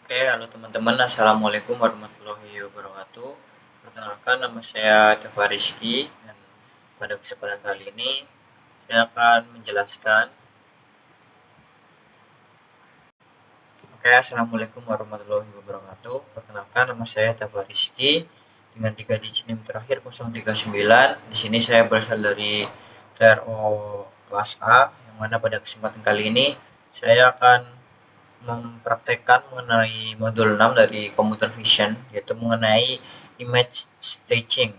Oke, halo teman-teman. Assalamualaikum warahmatullahi wabarakatuh. Perkenalkan, nama saya Teva Rizky, dan pada kesempatan kali ini saya akan menjelaskan. Oke, Assalamualaikum warahmatullahi wabarakatuh. Perkenalkan, nama saya Teva Rizky dengan 3 digit NIM terakhir 039. Di sini saya berasal dari TRO kelas A, yang mana pada kesempatan kali ini saya akan mempraktekkan mengenai modul 6 dari Computer Vision, yaitu mengenai image stitching.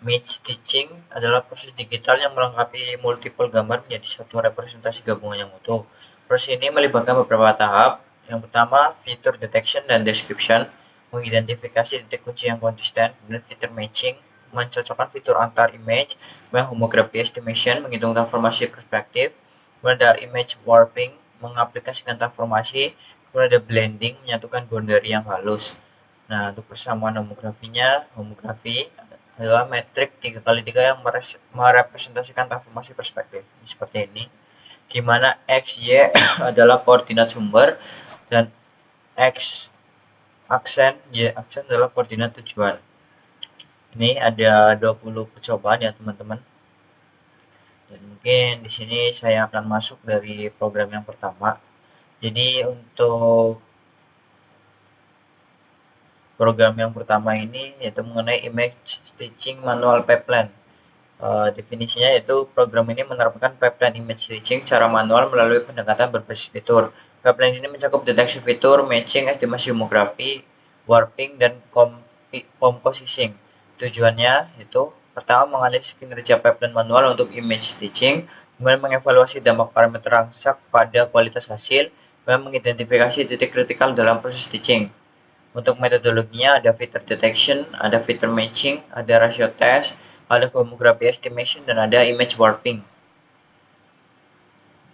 Image stitching adalah proses digital yang melengkapi multiple gambar menjadi satu representasi gabungan yang utuh. Proses ini melibatkan beberapa tahap. Yang pertama, feature detection dan description, mengidentifikasi titik kunci yang konsisten. Kemudian feature matching, mencocokkan fitur antar image. Kemudian homography estimation, menghitung transformasi perspektif. Kemudian ada image warping, mengaplikasikan transformasi. Kemudian ada blending, menyatukan boundary yang halus. Nah, untuk persamaan homografi adalah metrik 3x3 yang merepresentasikan transformasi perspektif. Seperti ini, di mana X, Y adalah koordinat sumber dan X aksen, Y aksen adalah koordinat tujuan. Ini ada 20 percobaan ya teman-teman. Dan mungkin di sini saya akan masuk dari program yang pertama. Jadi untuk program yang pertama ini yaitu mengenai image stitching manual pipeline. Definisinya yaitu program ini menerapkan pipeline image stitching secara manual melalui pendekatan berbasis fitur. Pipeline ini mencakup deteksi fitur, matching, estimasi homografi, warping, dan compositing. Tujuannya itu pertama menganalisis kinerja pipeline manual untuk image stitching, kemudian mengevaluasi dampak parameter rangsak pada kualitas hasil, dan mengidentifikasi titik kritikal dalam proses stitching. Untuk metodologinya ada feature detection, ada feature matching, ada ratio test, ada homography estimation, dan ada image warping.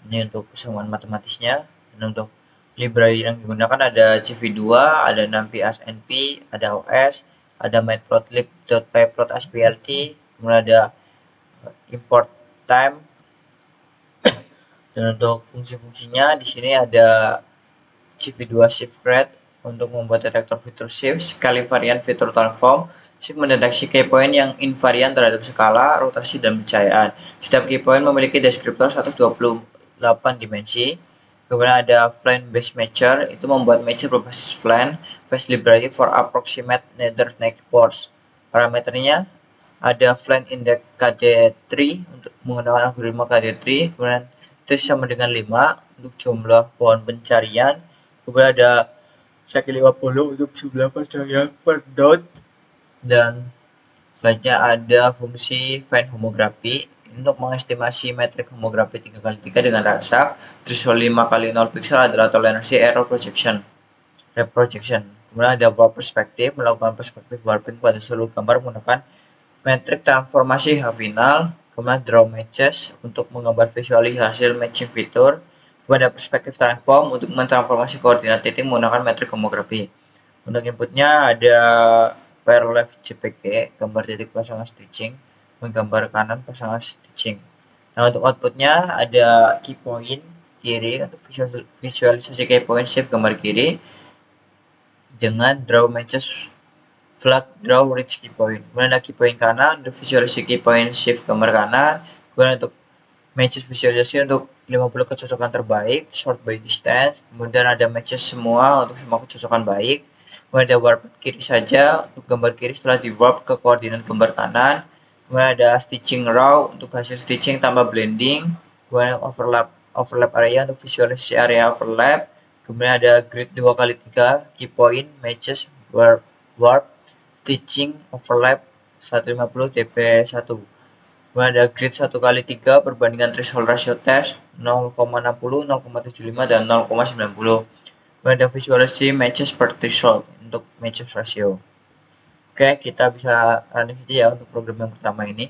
Ini untuk persamaan matematisnya. Dan untuk library yang digunakan ada CV2, ada NumPy ASNP, ada OS, ada matplotlib.pyplot.asplt, kemudian ada import time. Dan untuk fungsi-fungsinya di sini ada CV2 shift rate untuk membuat detektor fitur shift, sekali varian fitur transform, shift mendeteksi key point yang invarian terhadap skala, rotasi, dan pencahayaan. Setiap key point memiliki deskriptor 128 dimensi. Kemudian ada Flame Base Matcher, itu membuat matcher berbasis Flame, Face Library for Approximate Nether Next Force. Parameternya ada Flame Index KD3 untuk menggunakan algoritma KD3, kemudian T sama dengan 5 untuk jumlah pohon pencarian, kemudian ada sekali 50 untuk jumlah pencarian per node, dan selanjutnya ada fungsi find homography untuk mengestimasi metrik homografi 3x3 dengan rangsak. Threshold 5x0 pixel adalah toleransi error projection. Kemudian ada warp perspektif, melakukan perspektif warping pada seluruh gambar menggunakan metrik transformasi H final. Kemudian draw matches untuk menggambar visualisasi hasil matching fitur. Kemudian ada perspektif transform untuk mentransformasi koordinat titik menggunakan metrik homografi. Untuk inputnya ada pair left JPG, gambar titik pasangan stitching, menggambar kanan pasangan stitching. Nah, untuk outputnya ada key point kiri untuk visualisasi key point shift gambar kiri dengan draw matches flat draw reach key point. Kemudian ada key point kanan untuk visualisasi key point shift gambar kanan. Kemudian untuk matches visualisasi untuk 50 kecocokan terbaik, sort by distance. Kemudian ada matches semua untuk semua kecocokan baik. Kemudian ada warp kiri saja untuk gambar kiri setelah di warp ke koordinat gambar kanan. Kemudian ada stitching raw untuk hasil stitching tanpa blending. Kemudian overlap area untuk visualisasi area overlap. Kemudian ada grid 2x3 key point matches warp stitching overlap 150 dp1. Kemudian ada grid 1x3 perbandingan threshold ratio test 0,60, 0,75, dan 0,90. Kemudian ada visualisasi matches per threshold untuk matches ratio. Oke, kita bisa lanjut saja ya untuk program yang pertama ini.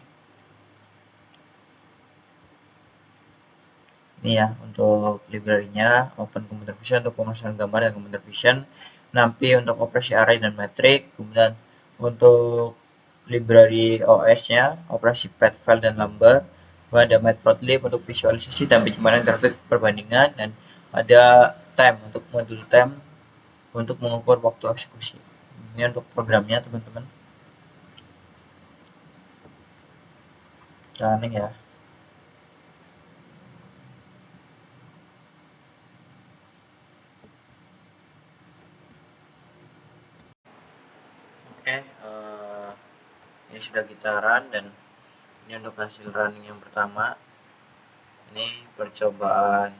Ini ya untuk library-nya, Open Computer Vision untuk pemasangan gambar dan Computer Vision, NumPy untuk operasi array dan metrik, kemudian untuk library OS-nya, operasi path file dan number, kemudian ada matplotlib untuk visualisasi dan penyimpanan grafik perbandingan, dan ada time untuk modul time untuk mengukur waktu eksekusi. Ini untuk programnya teman-teman. Running ya. Oke, ini sudah kita run dan ini untuk hasil running yang pertama. Ini percobaan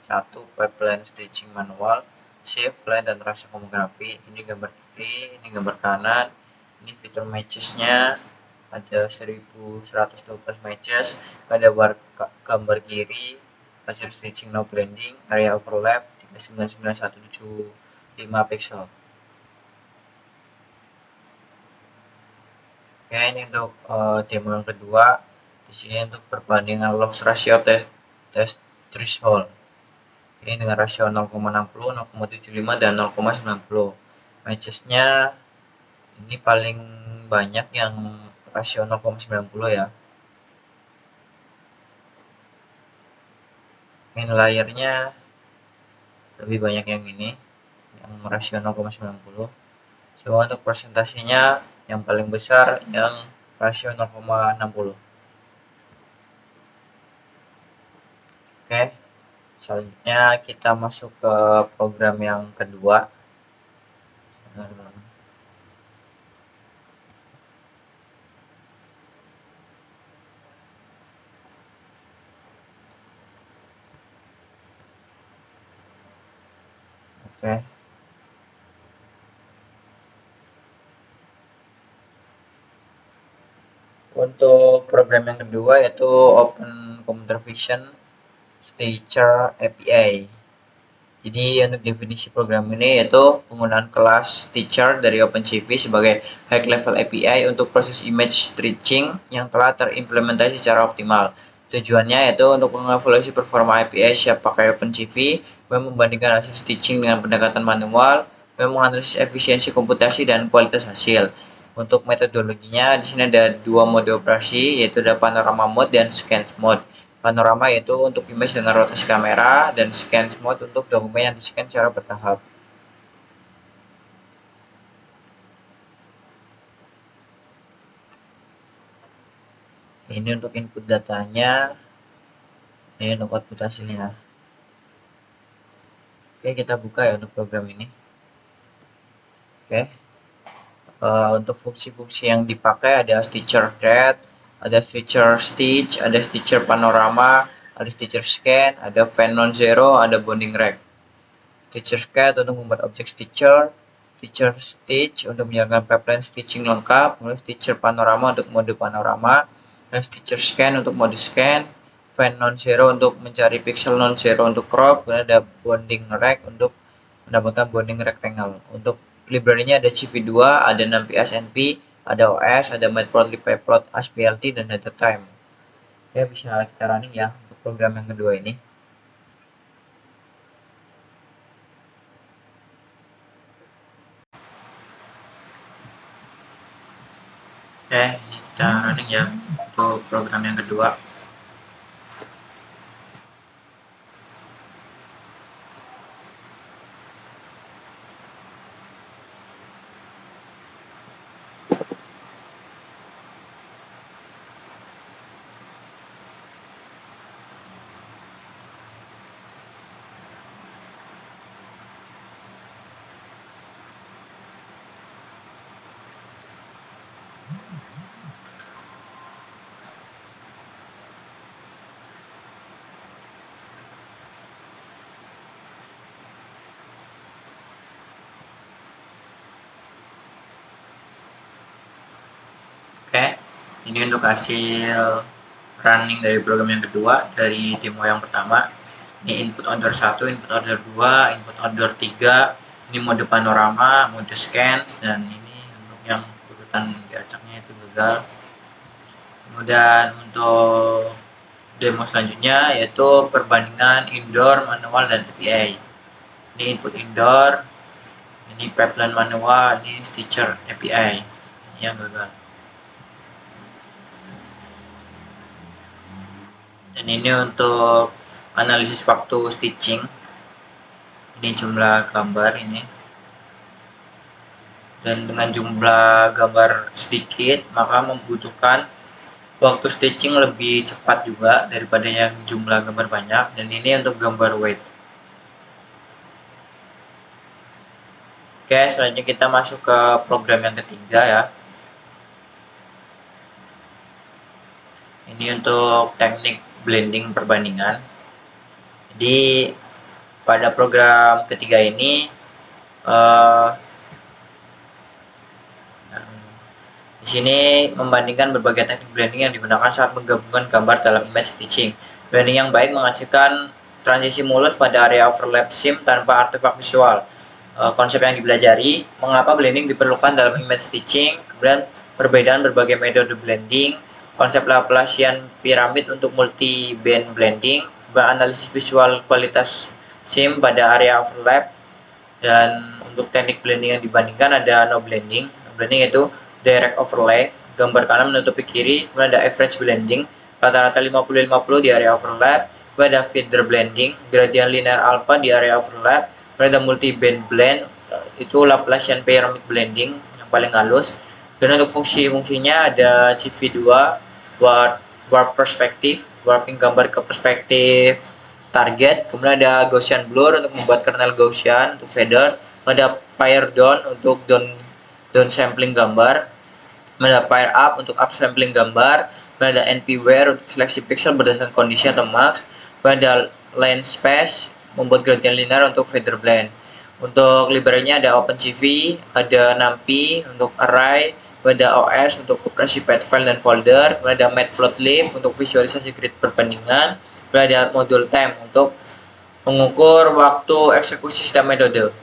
satu, pipeline stitching manual, shift, line, dan rasa homografi. Ini gambar kiri, ini gambar kanan. Ini fitur matches-nya ada 1112 matches. Ada gambar kiri, hasil stitching no blending, area overlap 399,175 pixel. Oke, ini untuk demo yang kedua. Di sini untuk perbandingan loss ratio test threshold. Ini dengan rasio 0,60, 0,75, dan 0,90. Matches-nya ini paling banyak yang rasio 0,90 ya. Main layernya lebih banyak yang ini, yang rasio 0,90. Cuma untuk persentasenya yang paling besar yang rasio 0,60. Oke, selanjutnya kita masuk ke program yang kedua. Oke. Untuk program yang kedua yaitu Open Computer Vision Stitcher API. Jadi untuk definisi program ini yaitu penggunaan kelas Stitcher dari OpenCV sebagai high level API untuk proses image stitching yang telah terimplementasi secara optimal. Tujuannya yaitu untuk mengevaluasi performa API siap pakai OpenCV, membandingkan hasil stitching dengan pendekatan manual, menganalisis efisiensi komputasi dan kualitas hasil. Untuk metodologinya di sini ada dua mode operasi yaitu ada panorama mode dan scan mode. Panorama yaitu untuk image dengan rotasi kamera dan scan mode untuk dokumen yang di-scan secara bertahap. Ini untuk input datanya, ini untuk output hasilnya. Oke, kita buka ya untuk program ini. Oke. Untuk fungsi-fungsi yang dipakai ada stitcher thread, ada stitcher stitch, ada stitcher panorama, ada stitcher scan, ada fan non zero, ada bonding rack. Stitcher scan untuk membuat objek stitcher, stitcher stitch untuk menjalankan pipeline stitching lengkap, kemudian stitcher panorama untuk mode panorama, dan stitcher scan untuk mode scan, fan non zero untuk mencari pixel non zero untuk crop, kemudian ada bonding rack untuk mendapatkan bonding rectangle. Untuk library-nya ada CV2, ada NumPy SNP, ada OS, ada Matplotlib, Pyplot, ASPLT, dan data time. Oke, bisa kita running ya untuk program yang kedua ini. Oke, ini kita running ya untuk program yang kedua. Oke, ini untuk hasil running dari program yang kedua dari demo yang pertama. Ini input order 1, input order 2, input order 3, ini mode panorama, mode scan, dan ini untuk yang urutan diacaknya itu gagal. Kemudian untuk demo selanjutnya yaitu perbandingan indoor, manual, dan API. Ini input indoor, ini pipeline manual, ini stitcher API. Ini yang gagal. Dan ini untuk analisis waktu stitching. Ini jumlah gambar ini. dan dengan jumlah gambar sedikit maka membutuhkan waktu stitching lebih cepat juga daripada yang jumlah gambar banyak, dan ini untuk gambar weight. Oke, selanjutnya kita masuk ke program yang ketiga ya. Ini untuk teknik blending perbandingan. Jadi pada program ketiga ini di sini membandingkan berbagai teknik blending yang digunakan saat menggabungkan gambar dalam image stitching. Blending yang baik menghasilkan transisi mulus pada area overlap seam tanpa artefak visual. Konsep yang dipelajari, mengapa blending diperlukan dalam image stitching, kemudian perbedaan berbagai metode blending, konsep Laplacian piramid untuk multi-band blending, analisis visual kualitas seam pada area overlap, dan untuk teknik blending yang dibandingkan ada no blending. No blending itu direct overlay, gambar kanan menutupi kiri, kemudian ada average blending, rata-rata 50-50 di area overlap, kemudian ada feeder blending, gradient linear alpha di area overlap, kemudian ada multi-band blend, itu Laplacian pyramid blending yang paling halus. Dan untuk fungsinya ada CV2, warp perspective, warping gambar ke perspektif target, kemudian ada Gaussian blur untuk membuat kernel Gaussian untuk feather, ada pair down untuk down sampling gambar, ada pair up untuk up sampling gambar, ada NP-Ware untuk seleksi pixel berdasarkan kondisi atau max, ada line space membuat gradient linear untuk feather blend. Untuk library-nya ada OpenCV, ada NumPy untuk array, ada OS untuk operasi path file dan folder, ada Matplotlib untuk visualisasi grid perbandingan, ada module time untuk mengukur waktu eksekusi setiap metode.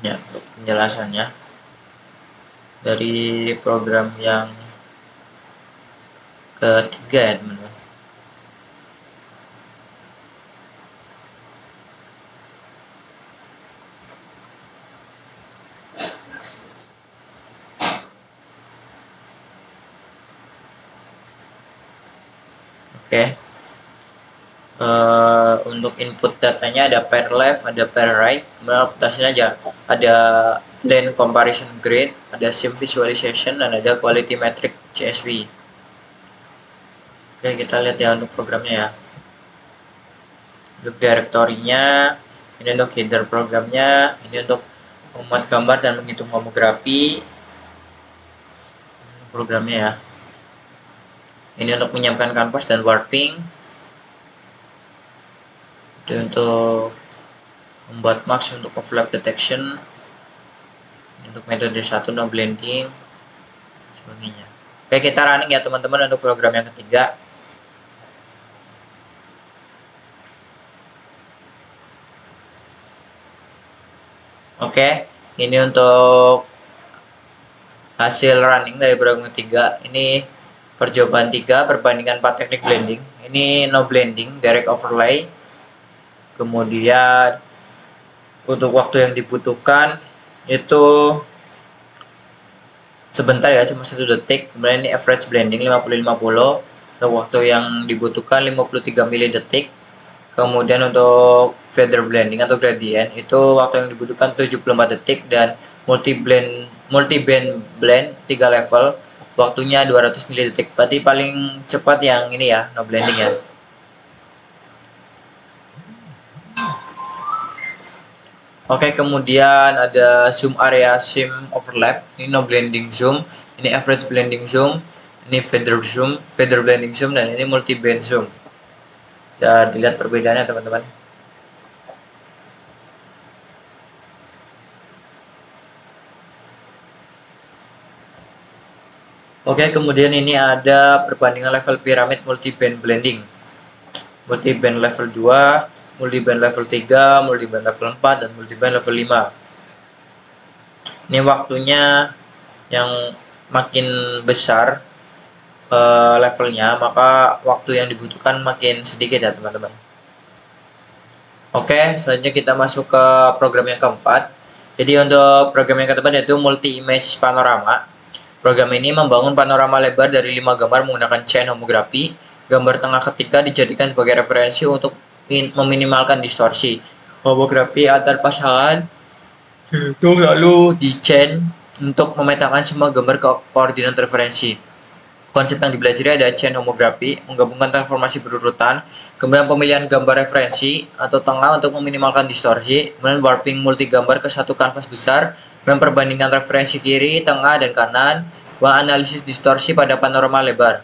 Ya, untuk penjelasannya dari program yang ketiga ya teman-teman. Oke. Untuk input datanya ada pair left, ada pair right. Kemudian outputnya aja ada blend comparison grid, ada sim visualization, dan ada quality metric CSV. Oke, kita lihat ya untuk programnya ya. Untuk direktorinya, ini untuk header programnya, ini untuk membuat gambar dan menghitung homografi programnya ya. Ini untuk menyiapkan kanvas dan warping. Ini untuk membuat max untuk overlap detection. Ini untuk metode 1 no blending, sebagainya. Oke, kita running ya teman-teman untuk program yang ketiga. Oke, ini untuk hasil running dari program ketiga. Ini percobaan 3 perbandingan 4 teknik blending. Ini no blending, direct overlay. Kemudian untuk waktu yang dibutuhkan itu sebentar ya, cuma 1 detik. Kemudian ini average blending 50-50. Untuk waktu yang dibutuhkan 53 mili detik. Kemudian untuk feather blending atau gradient itu waktu yang dibutuhkan 74 detik, dan multi-band blend 3 level waktunya 200 mili detik. Berarti paling cepat yang ini ya, no blending ya. Oke, kemudian ada zoom area seam overlap, ini no blending zoom, ini average blending zoom, ini feather zoom, feather blending zoom, dan ini multi band zoom. Bisa dilihat perbedaannya teman-teman. Oke, kemudian ini ada perbandingan level piramid multi-band blending. Multi-band level 2, multi-band level 3, multi-band level 4, dan multi-band level 5. Ini waktunya yang makin besar levelnya, maka waktu yang dibutuhkan makin sedikit ya teman-teman. Oke, selanjutnya kita masuk ke program yang keempat. Jadi untuk program yang keempat yaitu multi image panorama. Program ini membangun panorama lebar dari 5 gambar menggunakan chain homografi. Gambar tengah ketiga dijadikan sebagai referensi untuk meminimalkan distorsi. Homografi antar pasangan Itu lalu di chain untuk memetakan semua gambar koordinat referensi. Konsep yang dipelajari ada chain homografi, menggabungkan transformasi berurutan, kemudian pemilihan gambar referensi atau tengah untuk meminimalkan distorsi, kemudian warping multi gambar ke satu kanvas besar, dan perbandingan referensi kiri, tengah, dan kanan, analisis distorsi pada panorama lebar.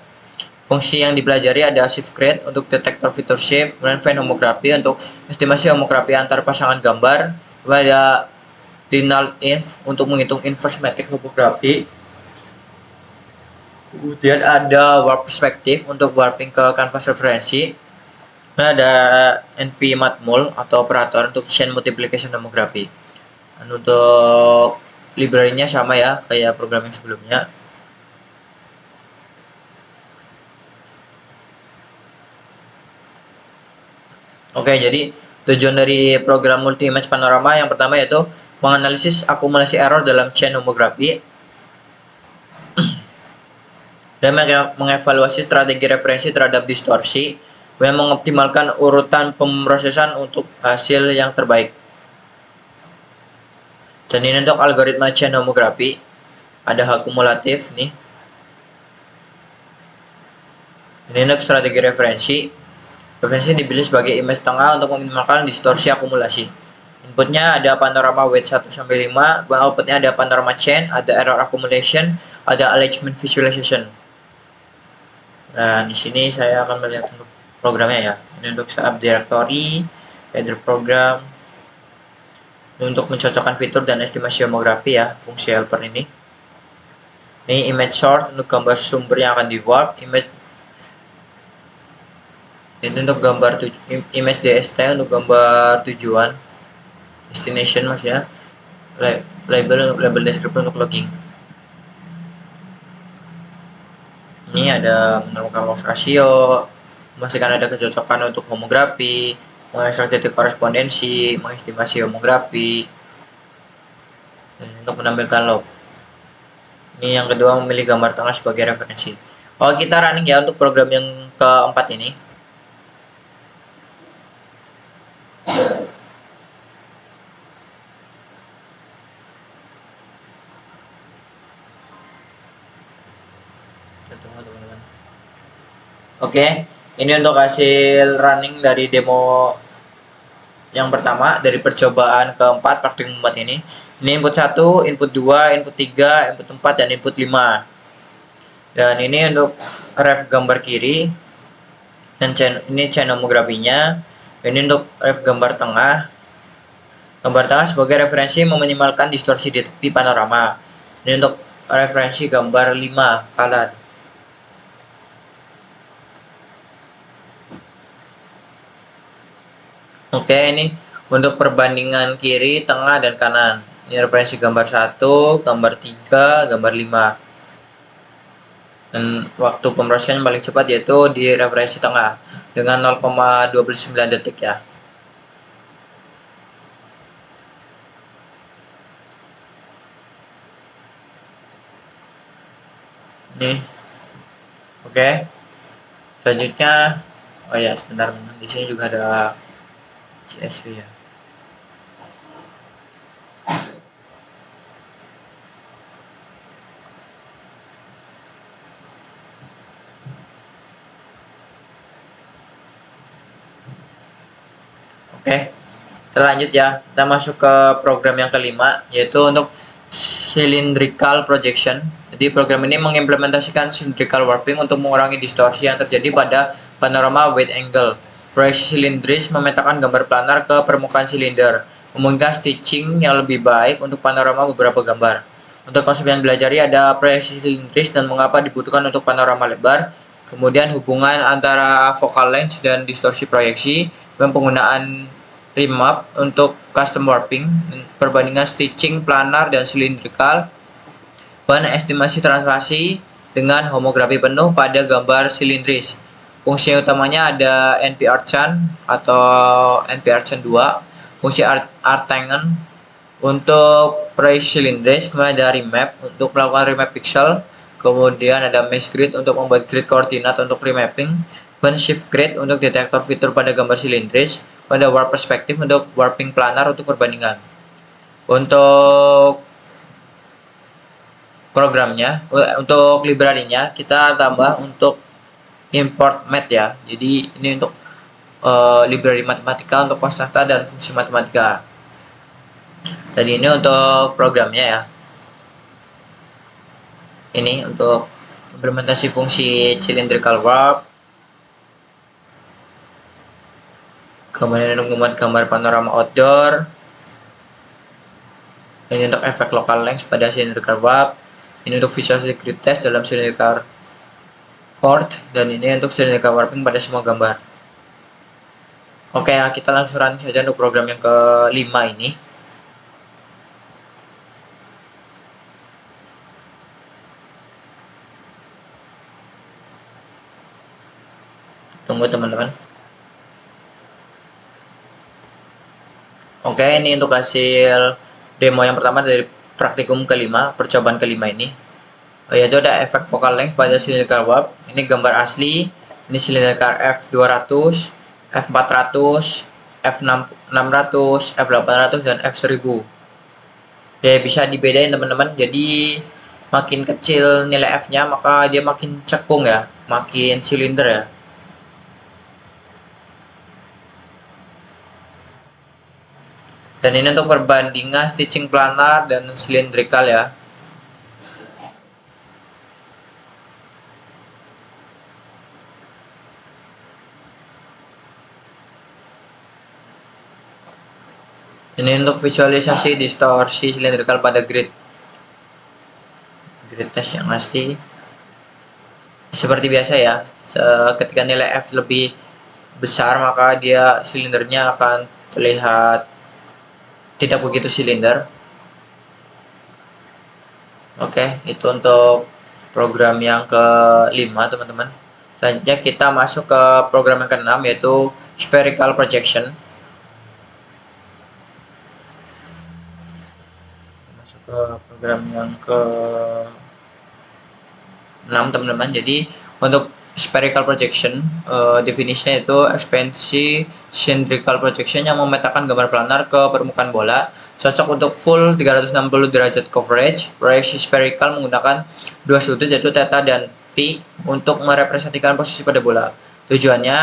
Fungsi yang dipelajari ada shift grade untuk detektor fitur shift, kemudian fan homografi untuk estimasi homografi antar pasangan gambar, kemudian ada linear inf untuk menghitung inverse matrix homografi. Kemudian ada warp perspektif untuk warping ke kanvas referensi. Nah, ada NP matmul atau operator untuk chain multiplication homografi. Dan untuk library-nya sama ya kayak program yang sebelumnya. Oke, jadi tujuan dari program multi image panorama yang pertama yaitu menganalisis akumulasi error dalam chain homografi dan mengevaluasi strategi referensi terhadap distorsi dan mengoptimalkan urutan pemrosesan untuk hasil yang terbaik. Dan ini untuk algoritma chain homografi ada akumulatif nih. Ini untuk strategi referensi. Referensi dipilih sebagai image tengah untuk meminimalkan distorsi akumulasi. Inputnya ada panorama weight 1 sampai 5, outputnya ada panorama chain, ada error accumulation, ada alignment visualization. Nah, di sini saya akan melihat untuk programnya ya. Ini untuk setup directory, header program. Ini untuk mencocokkan fitur dan estimasi homografi ya, fungsi helper ini. Ini image sort untuk gambar sumber yang akan di warp, image ini untuk gambar image DST untuk gambar tujuan, destination maksudnya, label untuk label description untuk logging. Ini ada menemukan loss ratio, memastikan ada kecocokan untuk homografi, mengekstrak titik korespondensi, mengestimasi homografi, dan untuk menampilkan log. Ini yang kedua, memilih gambar tengah sebagai referensi. Oh, kita running ya untuk program yang keempat ini. Oke, ini untuk hasil running dari demo yang pertama dari percobaan keempat praktik 4 ini. Ini input 1, input 2, input 3, input 4 dan input 5. Dan ini untuk ref gambar kiri dan ini chain homografinya. Ini untuk ref gambar tengah. Gambar tengah sebagai referensi meminimalkan distorsi di tepi panorama. Ini untuk referensi gambar 5 kanan. Oke, ini untuk perbandingan kiri, tengah, dan kanan. Ini referensi gambar 1, gambar 3, gambar 5. Dan waktu pemrosesan paling cepat yaitu di referensi tengah dengan 0,29 detik ya. Ini. Oke. Selanjutnya, oh ya sebentar, di sini juga ada CSV ya. Oke, kita lanjut ya. Kita masuk ke program yang kelima, yaitu untuk cylindrical projection. Jadi program ini mengimplementasikan cylindrical warping untuk mengurangi distorsi yang terjadi pada panorama wide angle. Proyeksi silindris memetakan gambar planar ke permukaan silinder, memungkinkan stitching yang lebih baik untuk panorama beberapa gambar. Untuk konsep yang belajari ada proyeksi silindris dan mengapa dibutuhkan untuk panorama lebar, kemudian hubungan antara focal length dan distorsi proyeksi, dan penggunaan remap untuk custom warping, perbandingan stitching planar dan silindrikal, dan estimasi translasi dengan homografi penuh pada gambar silindris. Fungsi utamanya ada NP-Archan atau NP-Archan 2, fungsi Arctangen untuk proyeksi silindris, kemudian ada remap untuk melakukan remap pixel, kemudian ada mesh grid untuk membuat grid koordinat untuk remapping, dan shift grid untuk detektor fitur pada gambar silindris, pada warp perspektif untuk warping planar untuk perbandingan. Untuk programnya, untuk library-nya kita tambah untuk import math ya. Jadi ini untuk library matematika untuk fast data dan fungsi matematika. Tadi ini untuk programnya ya. Ini untuk implementasi fungsi cylindrical warp. Kemudian untuk membuat gambar panorama outdoor. Ini untuk efek local length pada cylindrical warp. Ini untuk visualisasi grid test dalam cylindrical chord, dan ini untuk cylindrical warping pada semua gambar. Oke ya, kita langsung run saja untuk program yang kelima ini. Tunggu teman-teman. Oke, ini untuk hasil demo yang pertama dari praktikum kelima, percobaan kelima ini. Yaitu ada efek focal length pada cylindrical warp. Ini gambar asli. Ini cylindrical F200, F400, F600, F800, dan F1000. Ya, bisa dibedain teman-teman. Jadi makin kecil nilai F-nya, maka dia makin cekung ya, makin silinder ya. Dan ini untuk perbandingan stitching planar dan silindrikal ya. Ini untuk visualisasi distorsi silindrikal pada grid test yang asli. Seperti biasa ya, ketika nilai F lebih besar maka dia silindernya akan terlihat tidak begitu silinder. Oke, itu untuk program yang kelima teman-teman. Selanjutnya kita masuk ke program yang keenam, yaitu spherical projection. Masuk ke program yang ke-6 teman-teman. Jadi untuk spherical projection, definisinya itu ekspansi cylindrical projection yang memetakan gambar planar ke permukaan bola, cocok untuk full 360 derajat coverage. Proyeksi spherical menggunakan dua sudut yaitu theta dan pi untuk merepresentasikan posisi pada bola. Tujuannya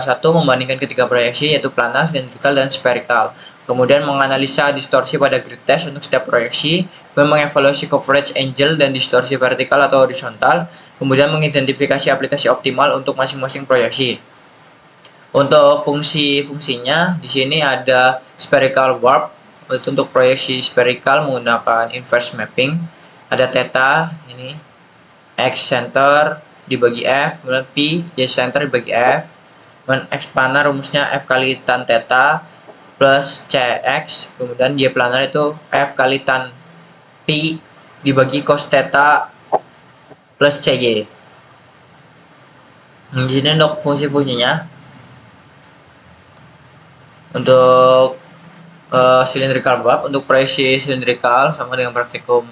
satu, membandingkan ketiga proyeksi yaitu planar, cylindrical, dan spherical. Kemudian menganalisa distorsi pada grid test untuk setiap proyeksi, mengevaluasi coverage angle dan distorsi vertikal atau horizontal, kemudian mengidentifikasi aplikasi optimal untuk masing-masing proyeksi. Untuk fungsi-fungsinya di sini ada spherical warp, itu untuk proyeksi spherical menggunakan inverse mapping. Ada theta ini, x center dibagi f, kemudian pi y center dibagi f. Kemudian x planar rumusnya f kali tan theta plus cx, kemudian y planar itu f kali tan pi dibagi cos theta plus cy. Di sini untuk fungsi-fungsinya, untuk cylindrical warp, untuk proyeksi cylindrical sama dengan praktikum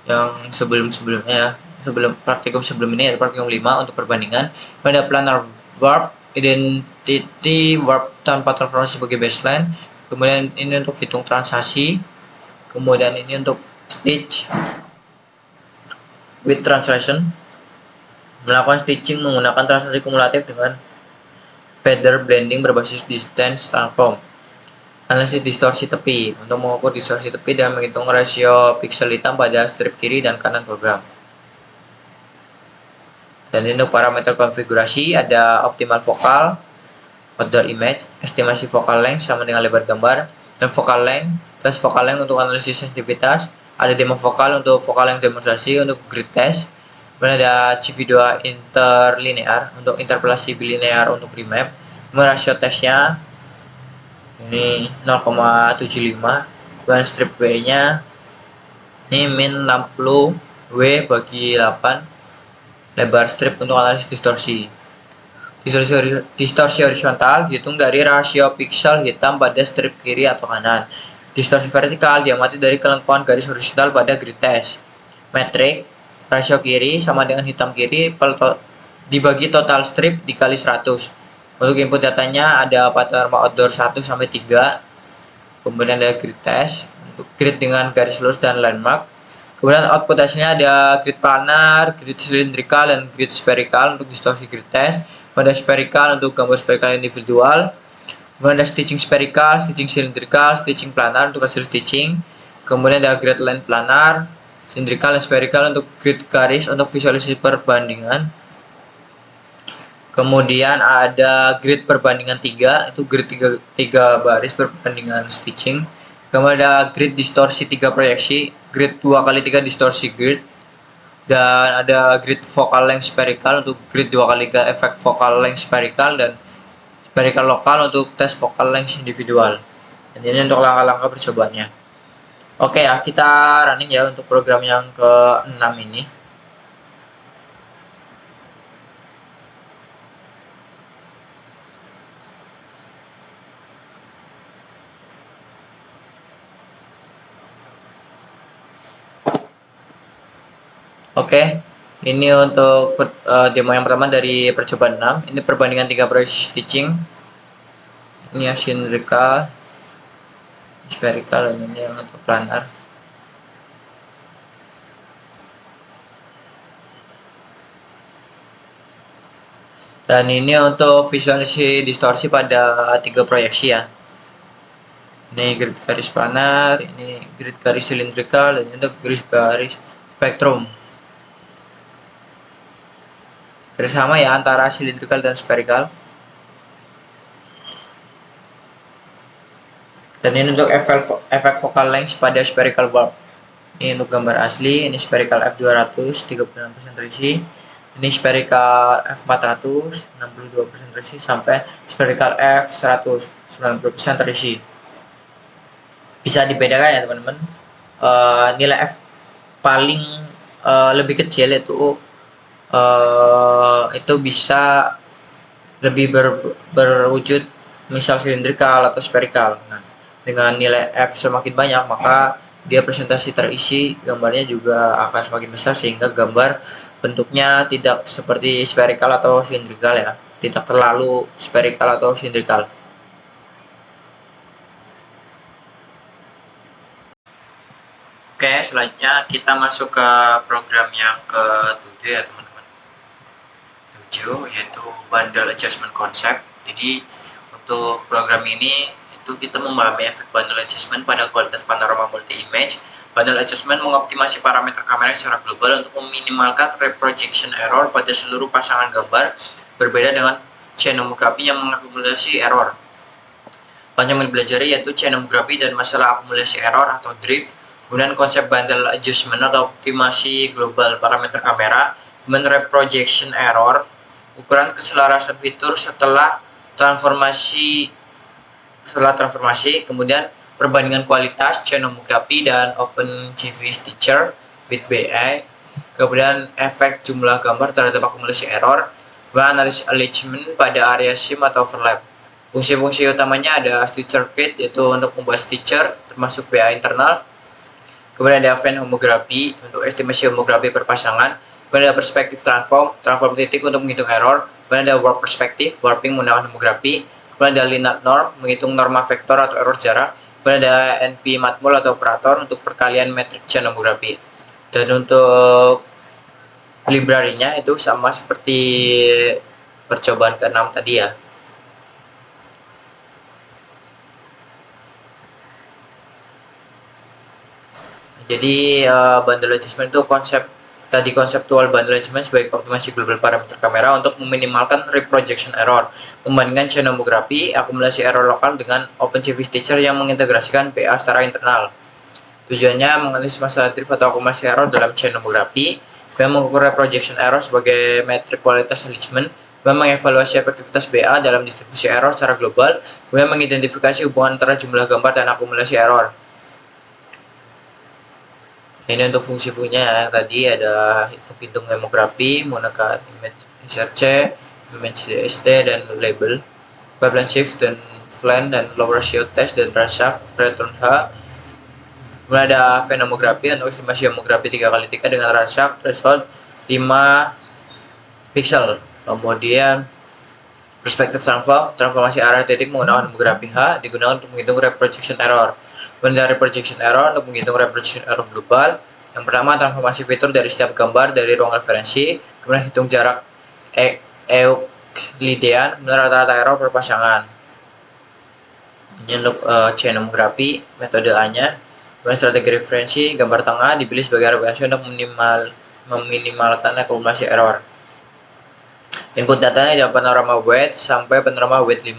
yang sebelum-sebelumnya ya. Sebelum praktikum sebelum ini ada praktikum 5 untuk perbandingan. Ada planar warp, identity warp tanpa transformasi sebagai baseline. Kemudian ini untuk hitung translasi. Kemudian ini untuk stitch with translation, melakukan stitching menggunakan translasi kumulatif dengan feather blending berbasis distance transform. Analisis distorsi tepi, untuk mengukur distorsi tepi dan menghitung rasio pixel hitam pada strip kiri dan kanan program. Dan ini untuk parameter konfigurasi, ada optimal vokal, outdoor image, estimasi focal length sama dengan lebar gambar, dan focal length, tes focal length untuk analisis sensitivitas, ada demo vokal untuk vokal length demonstrasi untuk grid test, kemudian ada CV2 interlinear untuk interpolasi bilinear untuk remap, kemudian rasio tesnya ini 0,75, kemudian strip W nya ini min 60 W bagi 8, lebar strip untuk analisis distorsi. Distorsi horizontal dihitung dari rasio pixel hitam pada strip kiri atau kanan. Distorsi vertikal diamati dari kelengkapan garis horizontal pada grid test. Metrik, rasio kiri sama dengan hitam kiri dibagi total strip dikali 100. Untuk input datanya ada panorama outdoor 1 sampai 3. Kemudian ada grid test. grid dengan garis lurus dan landmark. Kemudian output hasilnya ada grid planar, grid cylindrical, dan grid spherical untuk distorsi grid test. Kemudian spherical untuk gambar spherical individual. Kemudian ada stitching spherical, stitching cylindrical, stitching planar untuk hasil stitching. Kemudian ada grid line planar, cylindrical, dan spherical untuk grid garis untuk visualisasi perbandingan. Kemudian ada grid perbandingan 3, itu grid 3 baris perbandingan stitching. Kemudian ada grid distorsi 3 proyeksi, grid 2x3 distorsi grid. Dan ada grid focal length spherical untuk grid 2x3 efek focal length spherical, dan spherical lokal untuk tes focal length individual. Dan ini untuk langkah-langkah percobaannya. Oke ya, kita running ya untuk program yang ke-6 ini. Oke, ini untuk demo yang pertama dari percobaan 6. Ini perbandingan 3 proyeksi stitching. Ini yang cylindrical, spherical, dan ini yang untuk planar. Dan ini untuk visualisasi distorsi pada 3 proyeksi ya. Ini grid garis planar, ini grid garis cylindrical, dan ini untuk grid garis spektrum. Bersama ya antara cylindrical dan spherical. Dan ini untuk efek focal length pada spherical bulb. Ini untuk gambar asli, ini spherical f200 36% terisi, ini spherical f400 62% terisi, sampai spherical f100 90% terisi. Bisa dibedakan ya teman-teman. Nilai f paling lebih kecil itu bisa lebih berwujud misal silindrikal atau spherical. Nah, dengan nilai f semakin banyak maka dia presentasi terisi gambarnya juga akan semakin besar, sehingga gambar bentuknya tidak seperti spherical atau silindrikal ya, tidak terlalu spherical atau silindrikal. Oke, selanjutnya kita masuk ke program yang ke-7 ya teman-teman. 7 yaitu bundle adjustment concept. Jadi untuk program ini itu kita memahami efek bundle adjustment pada kualitas panorama multi image. Bundle adjustment mengoptimasi parameter kamera secara global untuk meminimalkan reprojection error pada seluruh pasangan gambar, berbeda dengan chain homography yang mengakumulasi error. Panjang yang dipelajari yaitu chain homography dan masalah akumulasi error atau drift. Kemudian konsep bundle adjustment atau optimasi global parameter kamera, kemudian reprojection error, ukuran keselarasan fitur setelah transformasi, kemudian perbandingan kualitas, chain homography, dan OpenCV Stitcher with BI, kemudian efek jumlah gambar terhadap akumulasi error, dan analisis alignment pada area seam atau overlap. Fungsi-fungsi utamanya ada Stitcher Grid, yaitu untuk membuat stitcher termasuk BI internal. Kemudian ada Venn homography untuk estimasi homography per pasangan. Kemudian ada perspektif transform titik untuk menghitung error. Kemudian ada warp perspektif, warping menggunakan homography. Kemudian ada linear norm, menghitung norma vektor atau error jarak. Kemudian ada NP matmul atau operator untuk perkalian metrik chain homography. Dan untuk library-nya itu sama seperti percobaan ke-6 tadi ya. Jadi bundle adjustment itu konseptual bundle adjustment sebagai optimasi global parameter kamera untuk meminimalkan reprojection error, membandingkan chain homography, akumulasi error lokal dengan OpenCV Stitcher yang mengintegrasikan BA secara internal. Tujuannya menganalisis masalah drift atau akumulasi error dalam chain homography, dan mengukur reprojection error sebagai metrik kualitas alignment, dan mengevaluasi efektivitas BA dalam distribusi error secara global, kemudian mengidentifikasi hubungan antara jumlah gambar dan akumulasi error. Ini untuk fungsi-fungsinya ya, tadi ada hitung homography menggunakan image insert, image DST, dan label, pipeline shift, dan flank, dan low ratio test, dan transact, return H. Kemudian ada Venn homography untuk estimasi homography 3x3 dengan transact threshold 5 pixel. Kemudian perspektif transformasi arah titik menggunakan homography H digunakan untuk menghitung reprojection error. Kemudian dari projection error untuk menghitung reproduction error global. Yang pertama, transformasi fitur dari setiap gambar dari ruang referensi, kemudian hitung jarak Euclidean, kemudian rata-rata error per pasangan. Ini untuk chromografi, metode A-nya. Kemudian strategi referensi, gambar tengah dipilih sebagai referensi untuk meminimalkan akumulasi error. Input datanya dari panorama weight sampai panorama weight 5.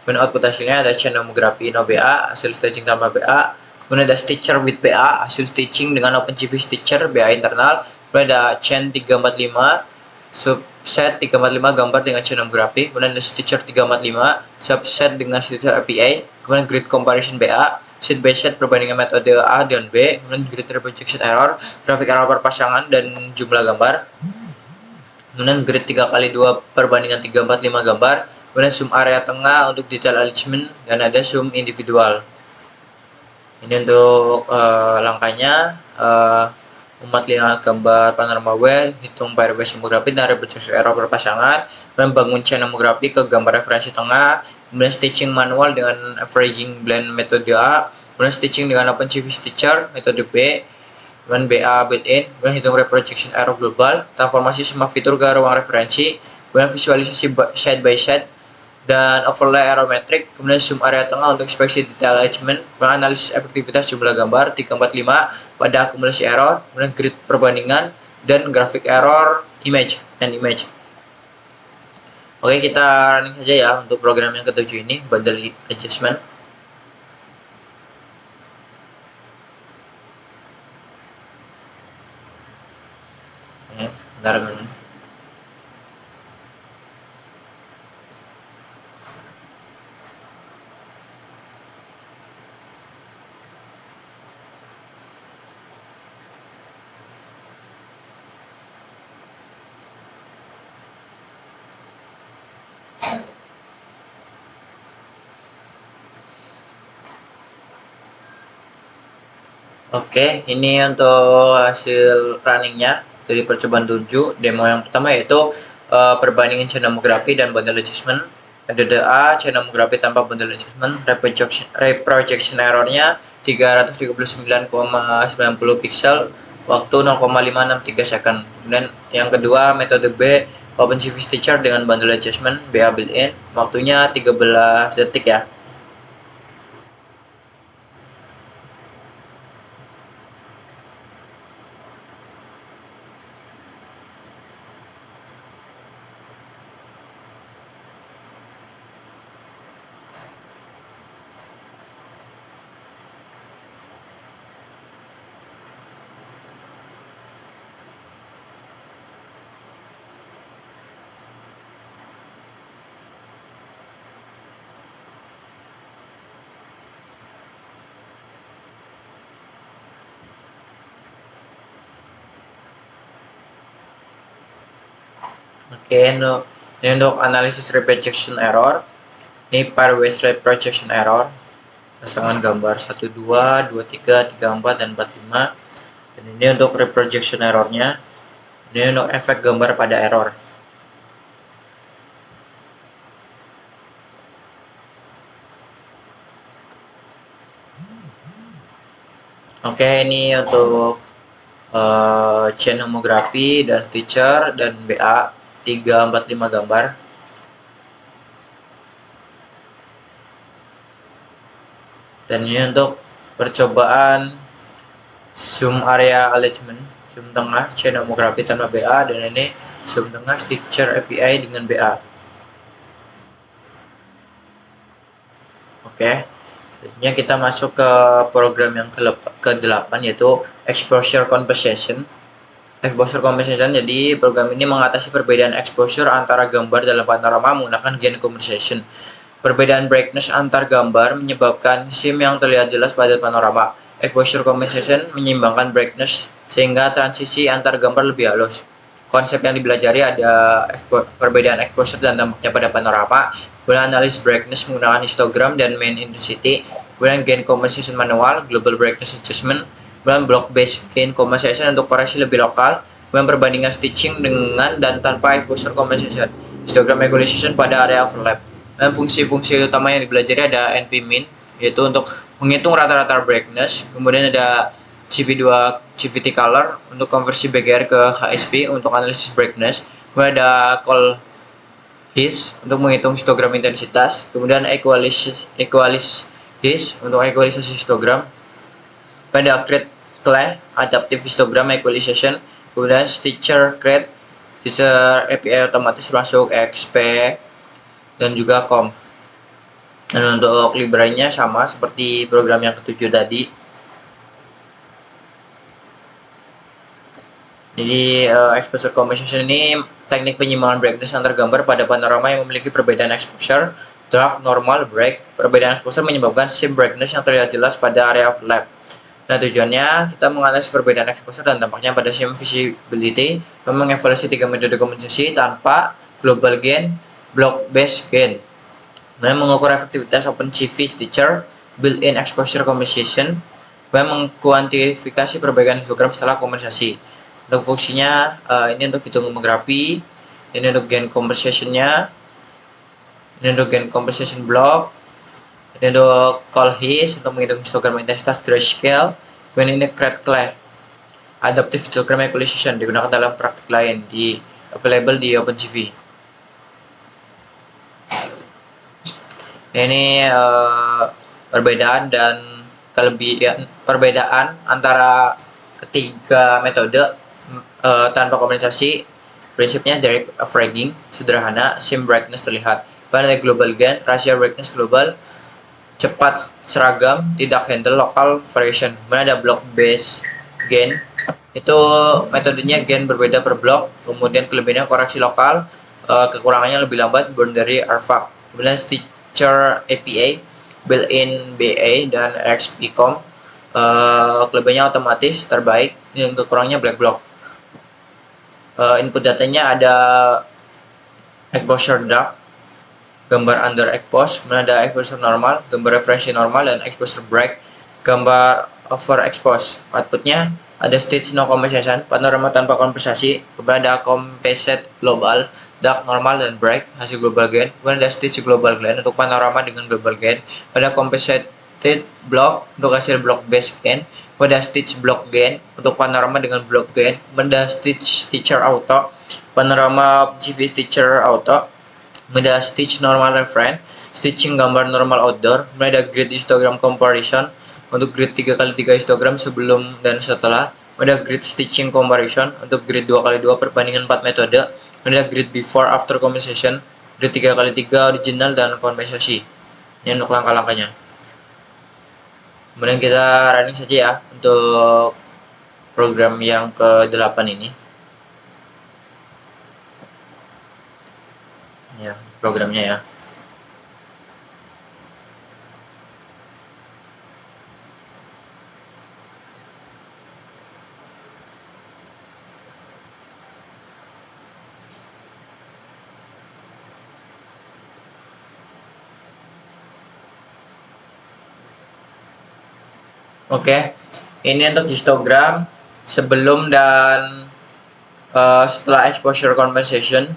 Kemudian output hasilnya ada chromografi no BA, hasil staging tanpa BA. Kemudian ada stitcher with BA, hasil stitching dengan OpenCV stitcher BA internal. Kemudian ada chain 345, subset 345 gambar dengan chromografi. Kemudian ada stitcher 345, subset dengan stitcher APA. Kemudian grid comparison BA, sheet by sheet perbandingan metode A dan B. Kemudian grid reprojection error, grafik error per pasangan dan jumlah gambar. Kemudian grid 3x2 perbandingan 345 gambar. Kemudian zoom area tengah untuk detail alignment dan ada zoom individual. Ini untuk langkahnya, membuat gambar panorama weight, hitung pairwise chromografi dan reproduction error per pasangan, membangun chromografi ke gambar referensi tengah, kemudian stitching manual dengan averaging blend metode A, kemudian stitching dengan OpenCV stitcher metode B, kemudian BA built-in, kemudian hitung reprojection error global, transformasi semua fitur ke ruang referensi, kemudian visualisasi side by side dan overlay error metric, kemudian zoom area tengah untuk inspeksi detail alignment, kemudian analisis efektivitas jumlah gambar 345 pada akumulasi error, kemudian grid perbandingan dan grafik error image. Oke, kita running saja ya untuk program yang ketujuh ini, bundle adjustment. Sebentar. Oke, ini untuk hasil runningnya dari percobaan 7. Demo yang pertama yaitu perbandingan chromografi dan bundle adjustment. Metode A, chromografi tanpa bundle adjustment, reprojection errornya 339,90 pixel, waktu 0,563 second. Kemudian yang kedua, metode B, OpenCV stitcher dengan bundle adjustment, BA built-in, waktunya 13 detik ya. Oke, ini untuk analisis reprojection error. Ini pairwise reprojection error. Pasangan gambar 1, 2, 2, 3, 3, 4, dan 4, 5. Dan ini untuk reprojection errornya. Ini untuk efek gambar pada error. Oke, ini untuk chain homografi dan stitcher dan BA 345 gambar. Dan ini untuk percobaan zoom area alignment, zoom tengah chain homografi tanpa BA, dan ini zoom tengah stitcher API dengan BA. Oke, selanjutnya kita masuk ke program yang ke-8 yaitu exposure compensation. Exposure compensation, jadi program ini mengatasi perbedaan exposure antara gambar dalam panorama menggunakan gain compensation. Perbedaan brightness antar gambar menyebabkan sim yang terlihat jelas pada panorama. Exposure compensation menyeimbangkan brightness sehingga transisi antar gambar lebih halus. Konsep yang dipelajari ada perbedaan exposure dan dampaknya pada panorama, kemudian analisis brightness menggunakan histogram dan main intensity, kemudian gain compensation manual, global brightness adjustment, kemudian block based gain compensation untuk koreksi lebih lokal, kemudian perbandingan stitching dengan dan tanpa exposure compensation, histogram equalization pada area overlap. Dan fungsi-fungsi utama yang dipelajari ada NP min, yaitu untuk menghitung rata-rata brightness, kemudian ada CV2 CVT color untuk konversi BGR ke HSV untuk analisis brightness, kemudian ada call his untuk menghitung histogram intensitas, kemudian equalize his untuk equalisasi histogram, kemudian ada create clay adaptive histogram equalization, kemudian stitcher create stitcher API otomatis masuk XP dan juga com. Dan untuk library-nya sama seperti program yang ketujuh tadi. Jadi exposure compensation ini teknik penyimbangan brightness antar gambar pada panorama yang memiliki perbedaan exposure, dark, normal, bright. Perbedaan exposure menyebabkan sim brightness yang terlihat jelas pada area of lab. Nah, tujuannya kita menganalisis perbedaan exposure dan dampaknya pada sim visibility, mengevaluasi 3 metode kompensasi tanpa global gain, block based gain. Kemudian mengukur efektivitas OpenCV Stitcher, built-in exposure compensation, dan mengkuantifikasi perbaikan histogram setelah kompensasi. Untuk fungsinya, ini untuk hitung homografi, ini untuk gain compensation-nya, ini untuk gain compensation block, ini untuk call his untuk menghitung histogram intensitas grayscale, dan ini create clay adaptive histogram equalization digunakan dalam praktik lain di available di OpenCV. Ini perbedaan dan perbedaan antara ketiga metode tanpa kompensasi. Prinsipnya direct fragging sederhana, sim brightness terlihat, pada global gain, rasio brightness global, cepat, seragam, tidak handle local variation. Kemudian ada block based gain, itu metodenya gain berbeda per blok, kemudian kelebihannya koreksi lokal, kekurangannya lebih lambat, boundary artifact. Kemudian Stitcher API, built-in BA dan XPCOM, kelebihannya otomatis terbaik, yang kekurangnya black block. Input datanya ada exposure dark, gambar under expose, kemudian ada exposure normal, gambar referensi normal, dan exposure bright, gambar over expose. Outputnya ada stage no compensation, panorama tanpa kompensasi, kemudian ada compensate global, dark, normal, dan bright, hasil global gain, kemudian ada stage global gain untuk panorama dengan global gain, pada compensated block untuk hasil block base gain, pada stitch block gain untuk panorama dengan block gain, pada stitch stitcher auto, panorama CV stitcher auto, pada stitch normal reference, stitching gambar normal outdoor, ada grid histogram comparison untuk grid 3x3 histogram sebelum dan setelah, ada grid stitching comparison untuk grid 2x2 perbandingan 4 metode, ada grid before after compensation, grid 3x3 original dan kompensasi. Ini untuk langkah-langkahnya. Kemudian kita running saja ya untuk program yang ke-8 ini. Ya, programnya ya. Oke, ini untuk histogram sebelum dan setelah exposure compensation.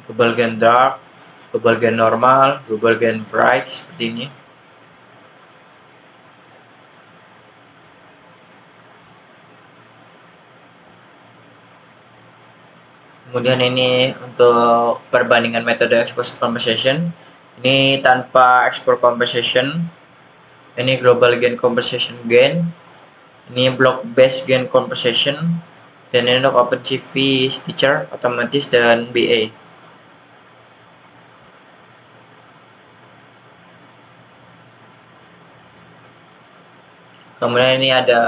Global gain dark, global gain normal, global gain bright seperti ini. Kemudian ini untuk perbandingan metode exposure compensation. Ini tanpa export compensation, ini global gain compensation gain, ini block based gain compensation, dan ini untuk OpenCV Stitcher otomatis dan BA. Kemudian ini ada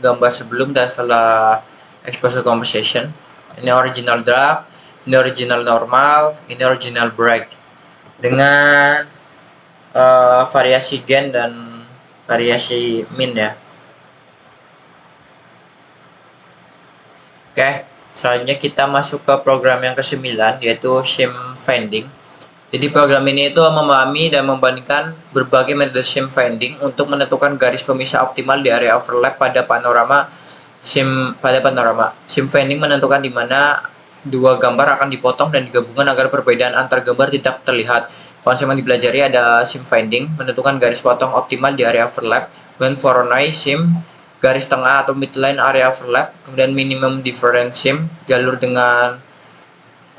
gambar sebelum dan setelah exposure compensation. Ini original dark, ini original normal, ini original bright, dengan variasi gain dan variasi min ya. Oke, selanjutnya kita masuk ke program yang ke-9 yaitu sim finding. Jadi program ini itu memahami dan membandingkan berbagai metode sim finding untuk menentukan garis pemisah optimal di area overlap pada panorama sim Sim finding menentukan di mana dua gambar akan dipotong dan digabungkan agar perbedaan antar gambar tidak terlihat. Konsep yang dipelajari ada sim finding, menentukan garis potong optimal di area overlap, kemudian Voronoi sim, garis tengah atau midline area overlap, kemudian minimum difference sim, jalur dengan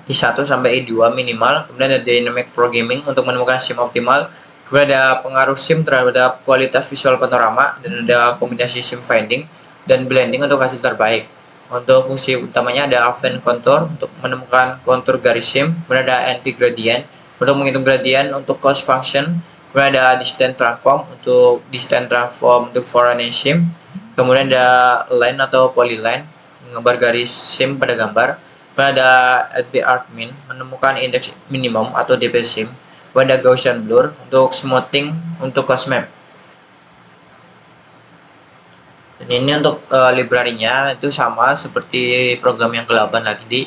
I1 sampai I2 minimal, kemudian ada dynamic programming untuk menemukan sim optimal, kemudian ada pengaruh sim terhadap kualitas visual panorama, dan ada kombinasi sim finding dan blending untuk hasil terbaik. Untuk fungsi utamanya ada advent contour untuk menemukan kontur garis sim, kemudian ada NP gradient untuk menghitung gradient untuk cost function, kemudian ada distance transform untuk foreign sim, kemudian ada line atau polyline menggambar garis sim pada gambar, kemudian ada admin menemukan indeks minimum atau DP sim, kemudian ada Gaussian blur untuk smoothing untuk cost map. Dan ini untuk library-nya itu sama seperti program yang ke-8 lagi di.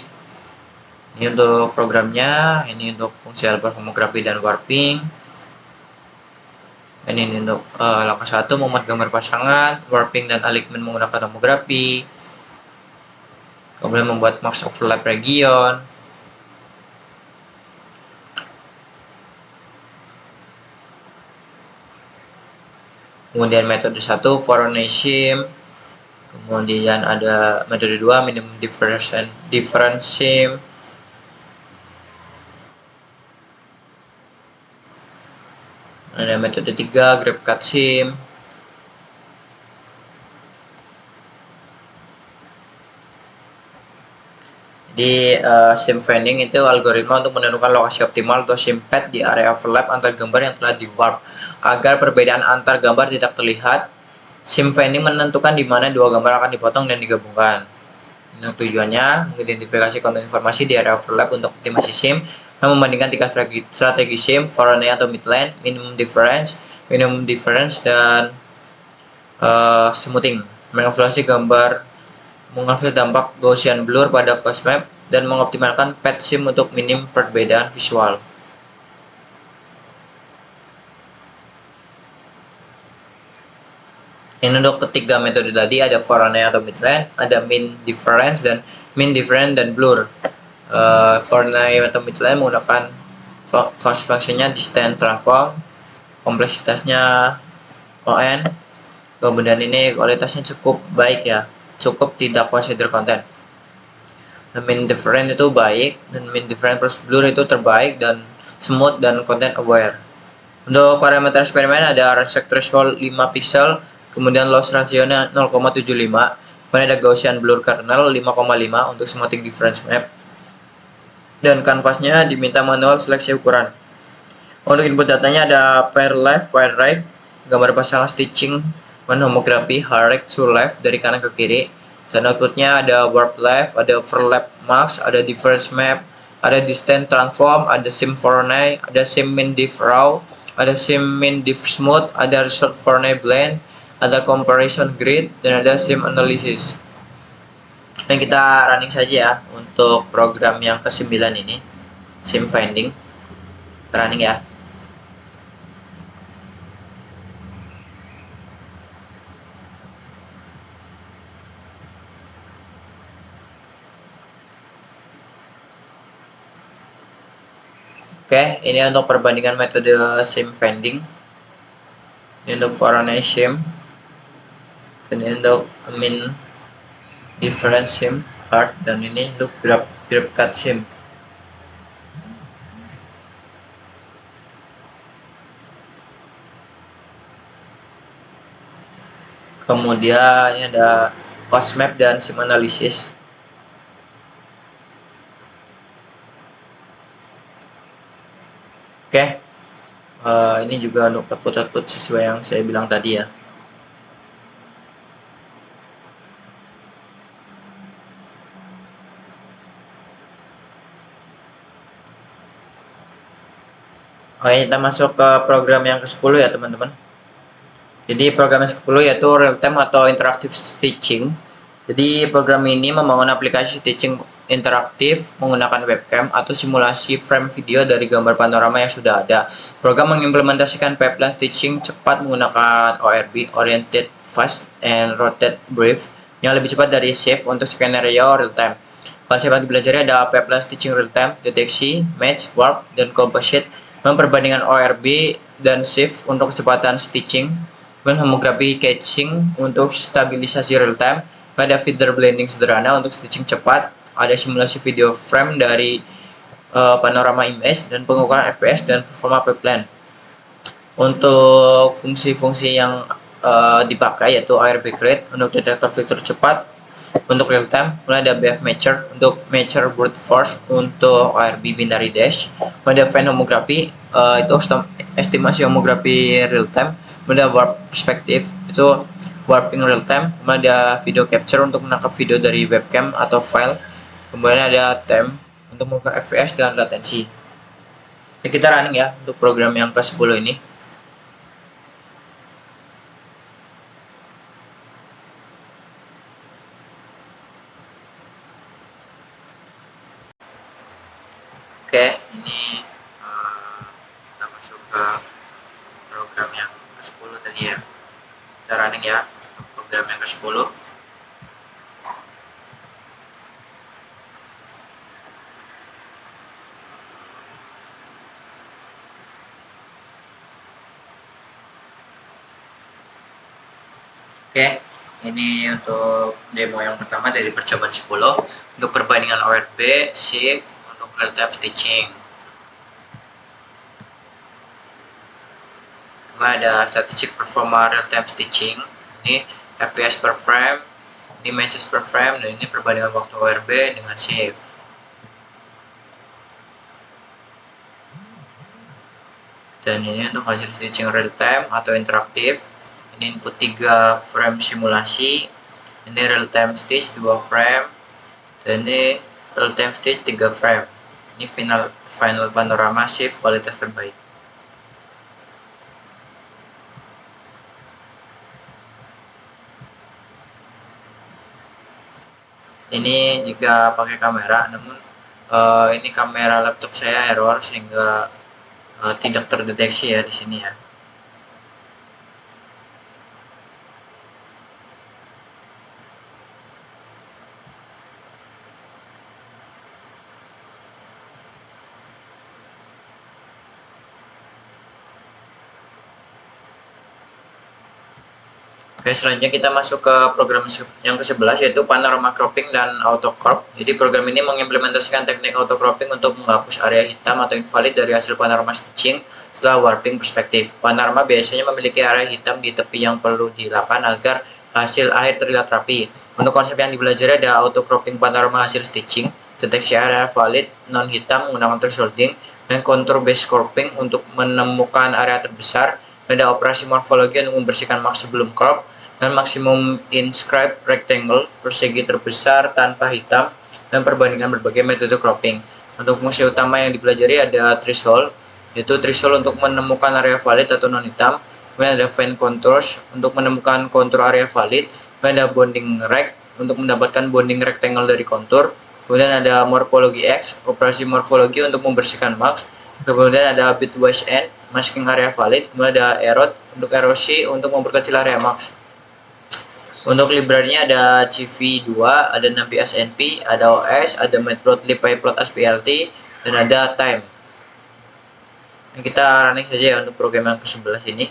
Ini untuk programnya, ini untuk fungsi alpha homografi dan warping. Ini untuk langkah 1 membuat gambar pasangan, warping dan alignment menggunakan homografi. Kemudian membuat max overlap region. Kemudian metode 1 Voronoi sim. Kemudian ada metode 2 minimum difference sim. Ada metode 3 graph cut sim. Di sim finding itu algoritma untuk menentukan lokasi optimal atau sim pad di area overlap antar gambar yang telah di warp agar perbedaan antar gambar tidak terlihat. Sim finding menentukan di mana dua gambar akan dipotong dan digabungkan. Ini tujuannya mengidentifikasi konten informasi di area overlap untuk optimasi sim dan membandingkan 3 strategi sim, Voronoi atau midline, minimum difference dan smoothing. Mengevaluasi gambar, mengambil dampak Gaussian blur pada cost map, dan mengoptimalkan path sim untuk minim perbedaan visual. Ini untuk ketiga metode tadi ada Voronoi atau midline, ada mean difference dan blur. Voronoi atau midline menggunakan cost functionnya distance transform, kompleksitasnya ON, kemudian ini kualitasnya cukup baik ya, cukup tidak consider content. Dan mean difference itu baik, dan mean difference plus blur itu terbaik, dan smooth dan content aware. Untuk parameter eksperimen ada aspect threshold 5 pixel, kemudian loss ratio-nya 0,75, kemudian ada Gaussian blur kernel 5,5 untuk smoothing difference map, dan kanvasnya diminta manual seleksi ukuran. Untuk input datanya ada pair left, pair right, gambar pasangan stitching, homografi, right to left dari kanan ke kiri, dan outputnya ada warp left, ada overlap max, ada difference map, ada distance transform, ada sim Voronoi, ada sim min diff raw, ada sim min diff smooth, ada result Voronoi blend, ada comparison grid, dan ada sim analysis. Dan kita running saja ya untuk program yang ke-9 ini, sim finding. Kita running ya. Oke, ini untuk perbandingan metode sim finding. Ini untuk Voronoi sim. Dan ini untuk mean difference sim part, dan ini untuk graph cut sim. Kemudian ini ada cost map dan sim analysis. Oke, ini juga untuk output sesuai yang saya bilang tadi ya. Oke, kita masuk ke program yang ke-10 ya teman-teman. Jadi program yang ke-10 yaitu real time atau interactive stitching. Jadi program ini membangun aplikasi stitching interaktif menggunakan webcam atau simulasi frame video dari gambar panorama yang sudah ada. Program mengimplementasikan pipeline stitching cepat menggunakan ORB, Oriented Fast and Rotate Brief, yang lebih cepat dari SAFE untuk skenario real time. Konsep yang dipelajari ada pipeline stitching real time, deteksi, match, warp, dan composite, perbandingan ORB dan shift untuk kecepatan stitching, dan homografi catching untuk stabilisasi real time, ada feather blending sederhana untuk stitching cepat, ada simulasi video frame dari panorama image, dan pengukuran FPS dan performa pipeline. Untuk fungsi-fungsi yang dipakai yaitu ORB crate untuk detektor fitur cepat untuk real time, kemudian ada BF matcher untuk matcher brute force untuk ORB binary dash, kemudian ada fan homografi itu estimasi homografi real time, kemudian ada warp perspective itu warping real time, kemudian ada video capture untuk menangkap video dari webcam atau file, kemudian ada temp untuk mengukur FPS dan latensi. Oke, kita running ya untuk program yang ke-10 ini. Oke, ini kita masuk ke program yang ke-10 tadi ya. Kita running ya untuk program yang ke-10. Oke, ini untuk demo yang pertama dari percobaan 10 untuk perbandingan ORB, shift untuk real time stitching. Kemudian ada statistik performa real time stitching. Ini FPS per frame, ini matches per frame, dan ini perbandingan waktu ORB dengan shift. Dan ini untuk hasil stitching real time atau interaktif. Ini input 3 frame simulasi, ini real time stitch 2 frame, dan ini real time stitch 3 frame. Ini final panorama shift kualitas terbaik. Ini jika pakai kamera, namun ini kamera laptop saya error sehingga tidak terdeteksi ya di sini ya. Oke, selanjutnya kita masuk ke program yang ke-11 yaitu panorama cropping dan auto crop. Jadi program ini mengimplementasikan teknik auto cropping untuk menghapus area hitam atau invalid dari hasil panorama stitching setelah warping perspektif. Panorama biasanya memiliki area hitam di tepi yang perlu dilapkan agar hasil akhir terlihat rapi. Untuk konsep yang dipelajari ada auto cropping panorama hasil stitching, deteksi area valid non hitam menggunakan thresholding, dan contour based cropping untuk menemukan area terbesar, ada operasi morfologi untuk membersihkan max sebelum crop, dan maksimum inscribe rectangle persegi terbesar tanpa hitam, dan perbandingan berbagai metode cropping. Untuk fungsi utama yang dipelajari ada threshold, yaitu threshold untuk menemukan area valid atau non hitam, kemudian ada fan contours untuk menemukan kontur area valid, kemudian ada bonding rect untuk mendapatkan bonding rectangle dari kontur, kemudian ada morphology X, operasi morfologi untuk membersihkan max, kemudian ada bitwise end, masking area valid, kemudian ada erode untuk erosi untuk memperkecil area max. Untuk library-nya ada CV2, ada NumPy SNP, ada OS, ada Matplotlib, PyPlot SPLT, dan ada time. Nah, kita running saja ya untuk program yang ke-11 ini.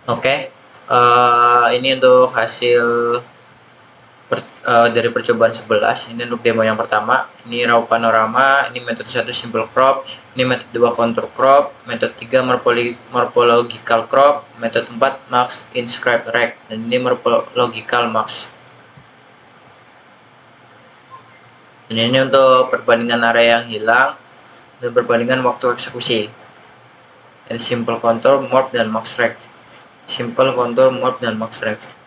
Oke, ini untuk hasil dari percobaan 11. Ini untuk demo yang pertama, ini raw panorama, ini metode 1 simple crop, ini metode 2 contour crop, metode 3 morphological crop, metode 4 max inscribe rect, dan ini morphological max. Dan ini untuk perbandingan area yang hilang dan perbandingan waktu eksekusi. Ini simple contour, morph, dan max rect. Simple contour, morph, dan max rect.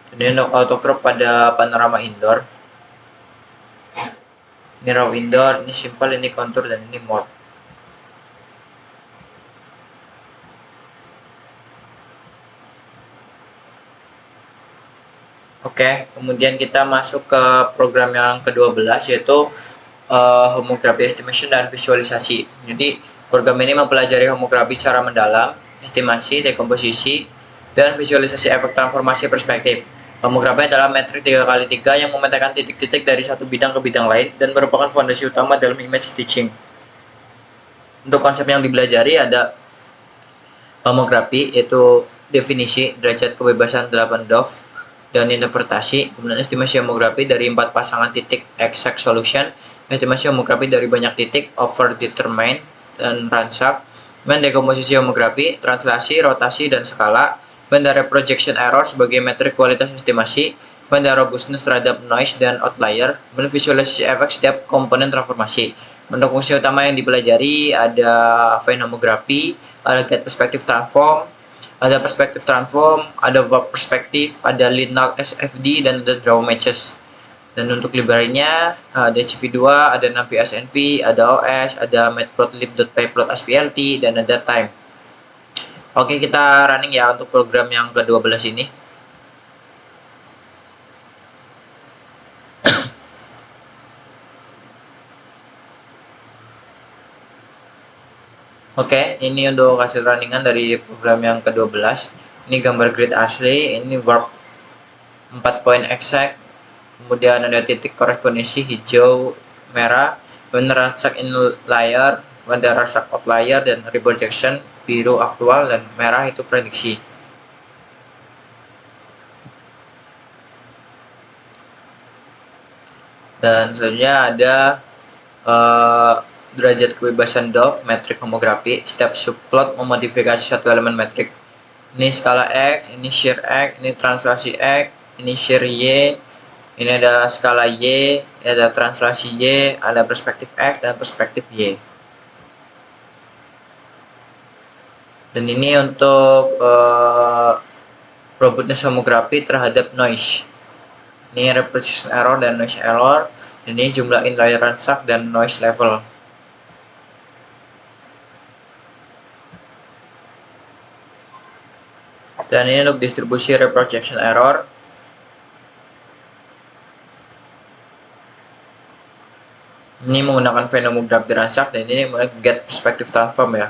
Ini untuk auto crop pada panorama indoor. Ini raw indoor, ini simple, ini contour, dan ini morph. Oke, kemudian kita masuk ke program yang ke-12 yaitu homography estimation dan visualisasi. Jadi Program ini mempelajari homografi secara mendalam, estimasi, dekomposisi, dan visualisasi efek transformasi perspektif. Homografi adalah metrik 3x3 yang memetakan titik-titik dari satu bidang ke bidang lain dan merupakan fondasi utama dalam image teaching. Untuk konsep yang dipelajari ada homografi, yaitu definisi, derajat kebebasan 8 Dove, dan interpretasi. Kemudian estimasi homografi dari 4 pasangan titik, exact solution. Estimasi homografi dari banyak titik, over determined, dan ransak. Kemudian dekomposisi homografi, translasi, rotasi, dan skala. Kemudian ada projection error sebagai metrik kualitas estimasi. Kemudian ada robustness terhadap noise dan outlier. Kemudian visualisasi efek setiap komponen transformasi. Untuk fungsi utama yang dipelajari ada Venn homografi, ada get perspective transform, ada verb perspektif, ada linear SFD, dan ada draw matches. Dan untuk library-nya ada CV2, ada NumPy SNP, ada OS, ada matplotlib.pyplot.splt, dan ada time. Oke, kita running ya untuk program yang ke-12 ini. Oke, ini untuk hasil runningan dari program yang ke-12. Ini gambar grid asli, ini warp 4 point exact, kemudian ada titik korespondensi hijau, merah, kemudian ransak inlier, kemudian ransak outlier, dan reprojection, biru aktual, dan merah itu prediksi. Dan selanjutnya ada derajat kebebasan Dove, metrik homografi. Setiap subplot memodifikasi satu elemen metrik. Ini skala X, ini shear X, ini translasi X, ini shear Y, ini ada skala Y, ada translasi Y, ada perspektif X, dan perspektif Y. Dan ini untuk robustness homografi terhadap noise. Ini reproduction error dan noise error. Ini jumlah inlier ransak dan noise level. Dan ini untuk distribusi reprojection error. Ini menggunakan Venn homografi ransak, dan ini get perspective transform ya.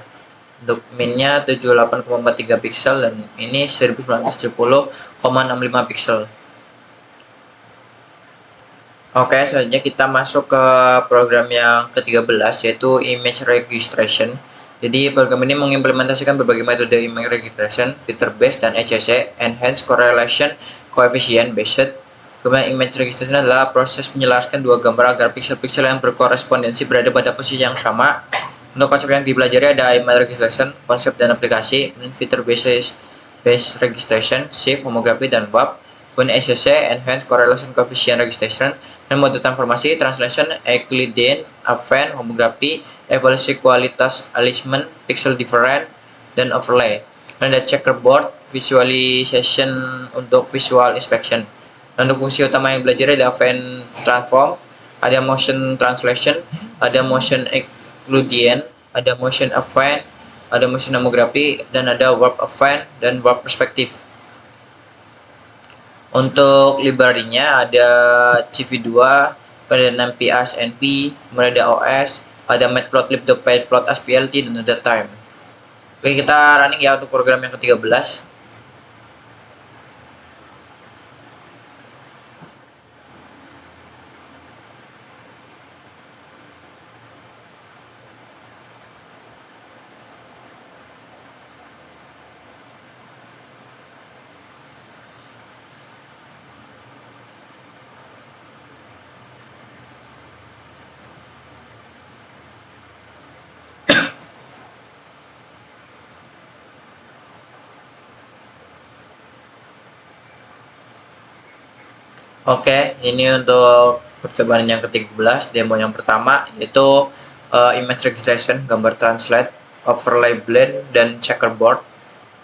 Untuk minnya 78,43 pixel dan ini 1970,65 pixel. Oke, selanjutnya kita masuk ke program yang ke-13 yaitu image registration. Jadi program ini mengimplementasikan berbagai metode image registration, filter based, dan ECC, enhanced correlation coefficient based. Kemudian image registration adalah proses menyelaraskan dua gambar agar pixel-pixel yang berkorespondensi berada pada posisi yang sama. Untuk konsep yang dipelajari ada image registration, konsep dan aplikasi, filter based registration, shift, homografi, dan WAP. Kemudian ECC, enhanced correlation coefficient registration, dan mode transformasi, translation, Euclidean, Advanced, homografi, evaluasi kualitas alignment, pixel different, dan overlay. Dan ada checkerboard, visualization untuk visual inspection. Dan untuk fungsi utama yang belajar ada Venn transform, ada motion translation, ada motion Euclidean, ada motion Advanced, ada motion homografi, dan ada warp Advanced dan warp perspektif. Untuk library-nya ada CV2, ada NumPy SNP, kemudian ada OS, ada matplotlib.pyplot.splt, dan ada time. Oke, kita running ya untuk program yang ke-13. Oke, ini untuk percobaan yang ke-13, demo yang pertama yaitu image registration, gambar translate, overlay blend, dan checkerboard.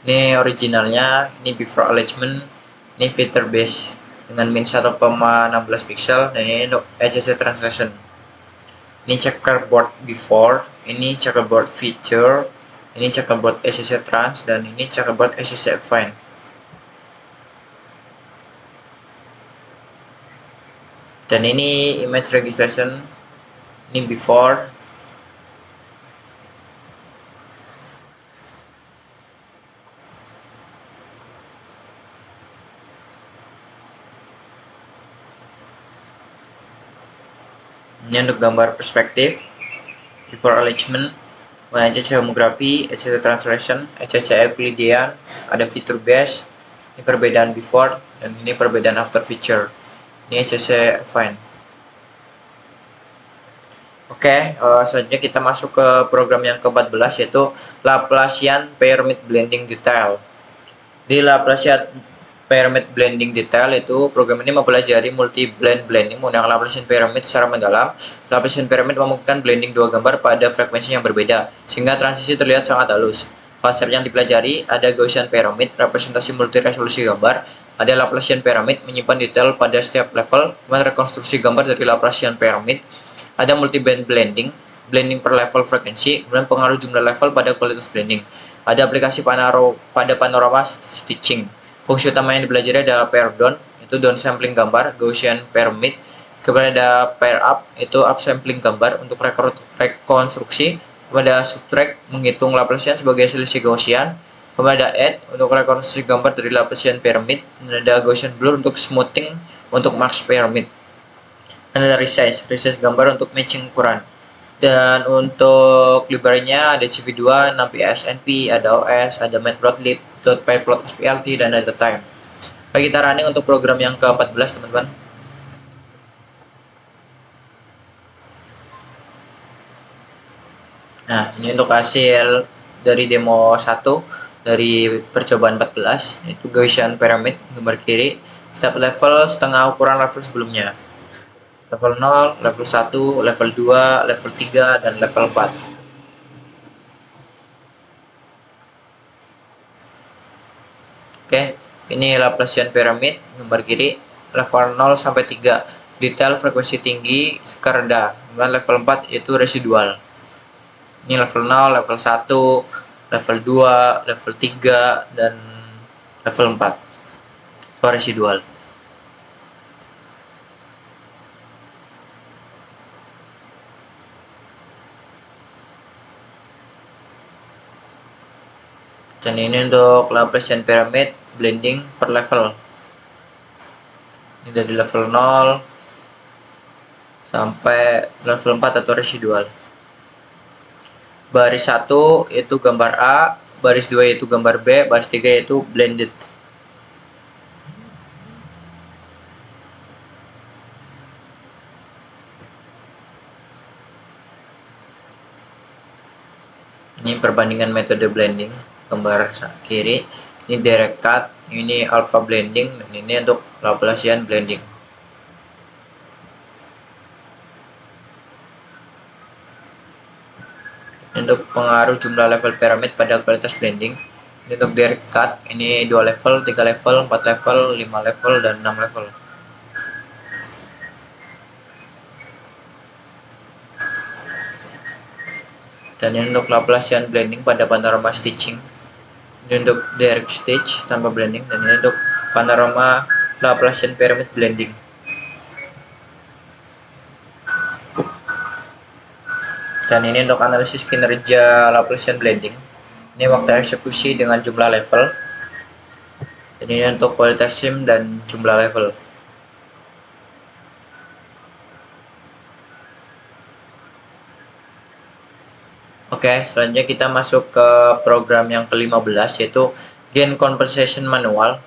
Ini originalnya, ini before alignment, ini filter base dengan min 1,16 pixel, dan ini untuk ECC translation. Ini checkerboard before, ini checkerboard feature, ini checkerboard ECC trans, dan ini checkerboard ECC fine. Dan ini image registration, ini before, Ini untuk gambar perspektif, before alignment, ECC homografi, ECC translation, ECC Euclidean, ada fitur base, ini perbedaan before, dan ini perbedaan after feature. Ini ECC affine. Oke, selanjutnya kita masuk ke program yang ke-14 yaitu Laplacian Pyramid Blending Detail. Di Laplacian Pyramid Blending Detail itu program ini mempelajari multi blend blending menggunakan Laplacian Pyramid secara mendalam. Laplacian Pyramid memungkinkan blending dua gambar pada frekuensi yang berbeda sehingga transisi terlihat sangat halus. Konsep yang dipelajari ada Gaussian Pyramid, representasi multi resolusi gambar, ada Laplacian Pyramid menyimpan detail pada setiap level, kemudian rekonstruksi gambar dari Laplacian Pyramid, ada multi band blending, blending per level frekuensi, kemudian pengaruh jumlah level pada kualitas blending. Ada aplikasi pada panorama stitching. Fungsi utama yang dipelajari adalah pair down, itu down sampling gambar, Gaussian Pyramid. Kemudian ada pair up, itu up sampling gambar untuk rekonstruksi. Kemudian ada subtract, menghitung Laplacian sebagai selisih Gaussian. Kemudian ada add, untuk rekonstruksi gambar dari Laplacian Pyramid. Dan ada Gaussian blur untuk smoothing untuk Marx Pyramid. Dan ada resize gambar untuk matching ukuran. Dan untuk library-nya ada CV2, NumPy SNP, ada OS, ada Matplotlib, .pyplot SPLT, dan ada time. Baik, kita running untuk program yang ke-14 teman-teman. Nah, ini untuk hasil dari demo 1 dari percobaan 14, itu Gaussian Pyramid, gambar kiri, setiap level setengah ukuran level sebelumnya. Level 0, level 1, level 2, level 3, dan level 4. Oke, ini Laplacian Pyramid, gambar kiri, level 0 sampai 3, detail frekuensi tinggi ke rendah, kemudian level 4 itu residual. Ini level 0, level 1, level 2, level 3, dan level 4 itu residual. Dan ini untuk Laplacian Pyramid blending per level. Ini dari level 0 sampai level 4 atau residual. Baris 1 itu gambar A, baris 2 itu gambar B, baris 3 itu blended. Ini perbandingan metode blending, gambar kiri, ini direct cut, ini alpha blending, dan ini untuk Laplacian blending. Ini untuk pengaruh jumlah level piramid pada kualitas blending. Ini untuk direct cut, ini 2 level, 3 level, 4 level, 5 level, dan 6 level. Dan ini untuk Laplacian blending pada panorama stitching. Ini untuk direct stitch tanpa blending, dan ini untuk panorama Laplacian pyramid blending. Dan ini untuk analisis kinerja Laplacian blending. Ini waktu eksekusi dengan jumlah level. Dan ini untuk kualitas sim dan jumlah level. Oke, selanjutnya kita masuk ke program yang ke-15 yaitu Gain Compensation Manual.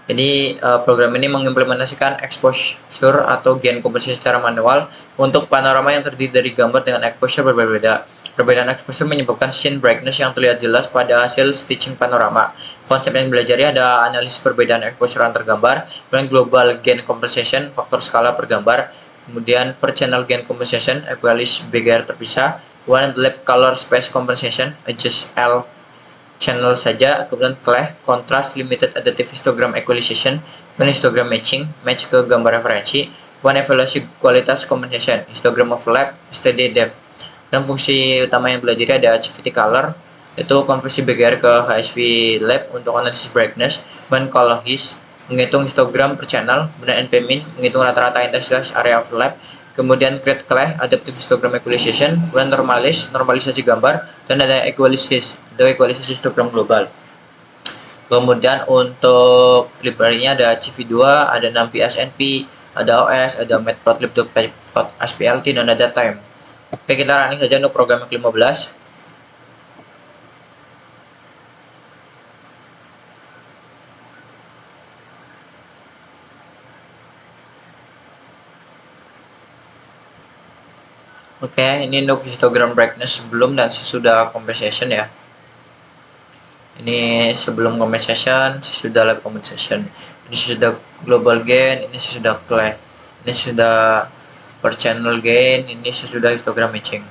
Jadi program ini mengimplementasikan exposure atau gain compensation secara manual untuk panorama yang terdiri dari gambar dengan exposure berbeda. Perbedaan exposure menyebabkan scene brightness yang terlihat jelas pada hasil stitching panorama. Konsep yang belajar ada analisis perbedaan exposure antar gambar, kemudian global gain compensation, faktor skala per gambar, kemudian per channel gain compensation, equalize BGR terpisah, one lab color space compensation, adjust L channel saja, kemudian clash, contrast, limited adaptive histogram equalization, kemudian histogram matching, match ke gambar referensi, one evaluasi kualitas compensation, histogram overlap, steady depth. Dan fungsi utama yang belajar ada HVT color, itu konversi BGR ke HSV lab untuk analisis brightness, kemudian color his, menghitung histogram per channel, kemudian NP-min, menghitung rata-rata intensitas area overlap, kemudian create clash, adaptive histogram equalization, kemudian normalisasi gambar, dan ada equalisis, equalisasi histogram global. Kemudian untuk library-nya ada CV2, ada NumPy SNP, ada OS, ada Matplotlib, .splt dan ada time. Oke, kita running saja untuk program yang ke-15. Oke, ini untuk histogram brightness sebelum dan sesudah compensation ya. Ini sebelum compensation, sesudah live compensation. Ini sesudah global gain, ini sesudah clay. Ini sudah per channel gain, ini sesudah histogram matching.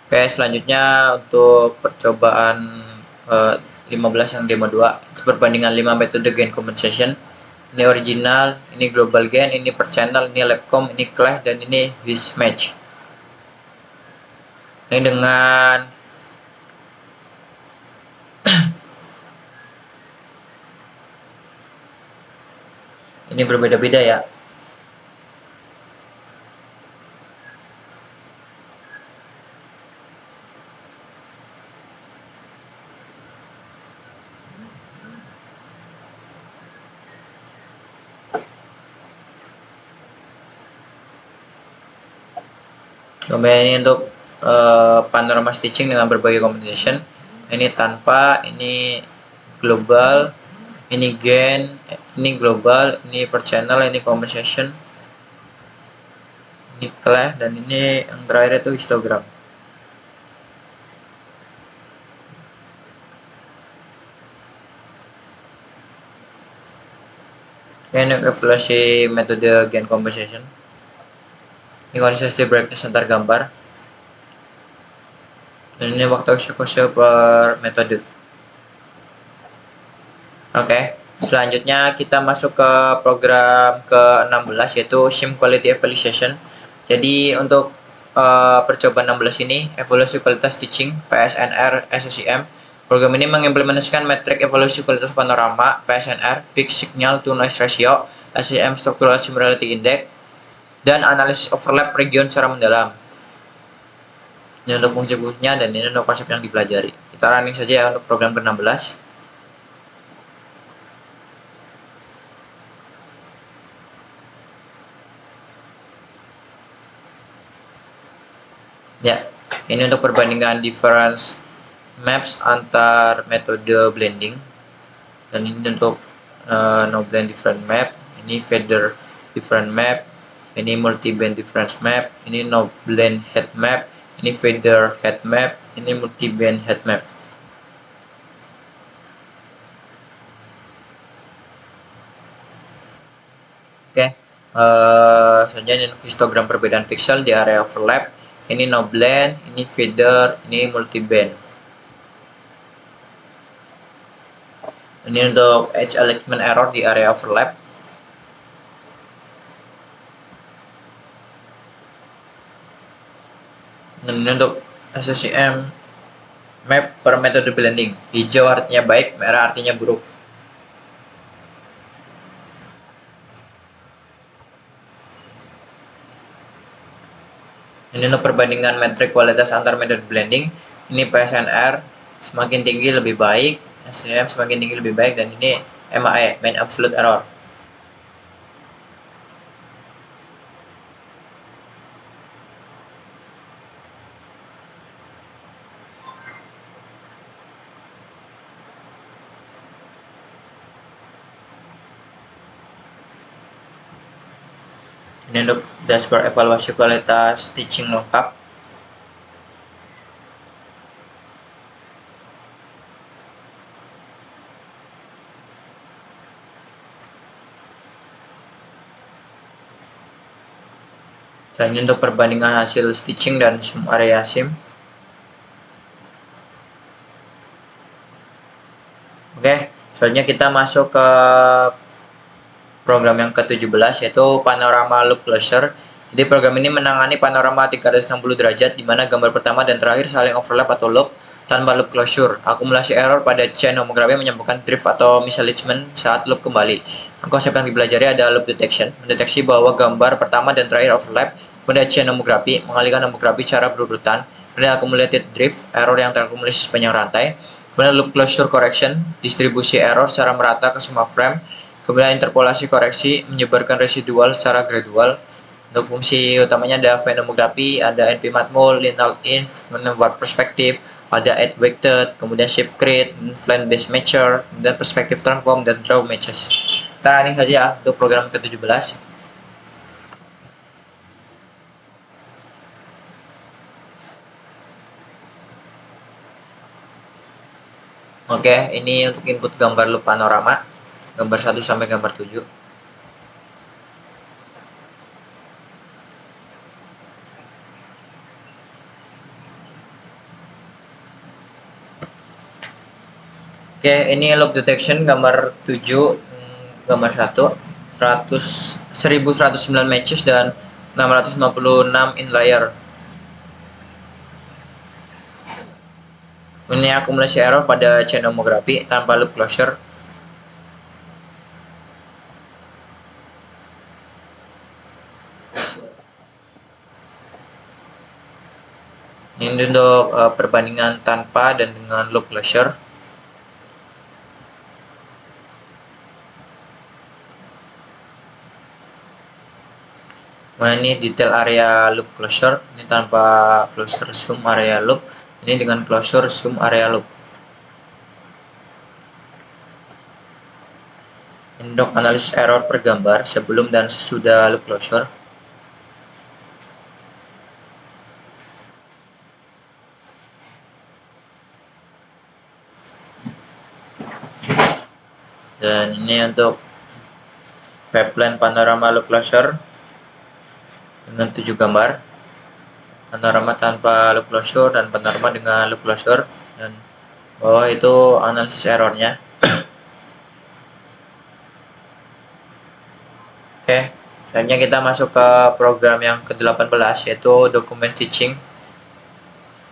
Oke, selanjutnya untuk percobaan 15 yang demo 2, perbandingan 5 metode gain compensation. Ini original, ini global gain, ini per channel, ini labcom, ini clash, dan ini with match. Ini dengan ini berbeda-beda ya. Kemudian ini untuk panorama stitching dengan berbagai compensation. Ini tanpa, ini global, ini gain, ini global, ini per channel, ini compensation, ini clash, dan ini yang terakhir itu histogram. Ini evaluasi metode gain compensation. Ini konsistensi brightness antar gambar. Dan ini waktu eksekusi per metode. Oke, selanjutnya kita masuk ke program ke-16 yaitu Sim Quality Evaluation. Jadi untuk percobaan 16 ini, evaluasi kualitas teaching, PSNR, SSIM. Program ini mengimplementasikan metrik evaluasi kualitas panorama, PSNR, Peak Signal to Noise Ratio, SSIM Structural Similarity Index, dan analisis overlap region secara mendalam. Ini untuk fungsi-fungsinya dan ini untuk konsep yang dipelajari. Kita running saja ya untuk program ke-16. Ya, ini untuk perbandingan difference maps antar metode blending. Dan ini untuk no blend different map, ini feather different map, ini multi band difference map, ini no blend head map, ini feather head map, ini multi band head map. Oke, selanjutnya ini histogram perbedaan pixel di area overlap. Ini no blend, ini feather, ini multi band. Ini untuk edge alignment error di area overlap. Dan ini untuk SSIM map per metode blending. Hijau artinya baik, merah artinya buruk. Ini untuk perbandingan metrik kualitas antar metode blending. Ini PSNR semakin tinggi lebih baik, SSIM semakin tinggi lebih baik, dan ini MAE, mean absolute error. Ini untuk dashboard evaluasi kualitas teaching lengkap. Dan ini untuk perbandingan hasil stitching dan zoom area sim. Oke, selanjutnya kita masuk ke program yang ke-17 yaitu panorama loop closure. Jadi program ini menangani panorama 360 derajat di mana gambar pertama dan terakhir saling overlap atau loop tanpa loop closure. Akumulasi error pada chain homografi menyebabkan drift atau misalignment saat loop kembali. Konsep yang dipelajari adalah loop detection, mendeteksi bahwa gambar pertama dan terakhir overlap Kemudian chain homografi, mengalihkan homografi secara berurutan. Kemudian accumulated drift, error yang terakumulasi sepanjang rantai. Kemudian loop closure correction, distribusi error secara merata ke semua frame. Kemudian interpolasi koreksi, menyebarkan residual secara gradual. Untuk fungsi utamanya ada phenomegraphy, ada np-matmul, linear inf, warp perspektif, ada add weighted, kemudian shift grid, flat base matcher, dan perspektif transform dan draw matches. Nah, ini saja untuk program ke-17. Oke, ini untuk input gambar loop panorama, gambar 1 sampai gambar 7. Oke, ini loop detection gambar 7, gambar 1, 1109 matches dan 656 inlier. Ini akumulasi error pada chain homografi tanpa loop closure. Ini untuk perbandingan tanpa dan dengan loop closure. Nah, ini detail area loop closure, ini tanpa closure zoom area loop, ini dengan closure zoom area loop. Untuk analisis error per gambar sebelum dan sesudah loop closure. Dan ini untuk pipeline panorama loop closure dengan 7 gambar, panorama tanpa loop closure dan panorama dengan loop closure, dan bawah itu analisis errornya. Oke, selanjutnya kita masuk ke program yang ke-18, yaitu dokumen stitching.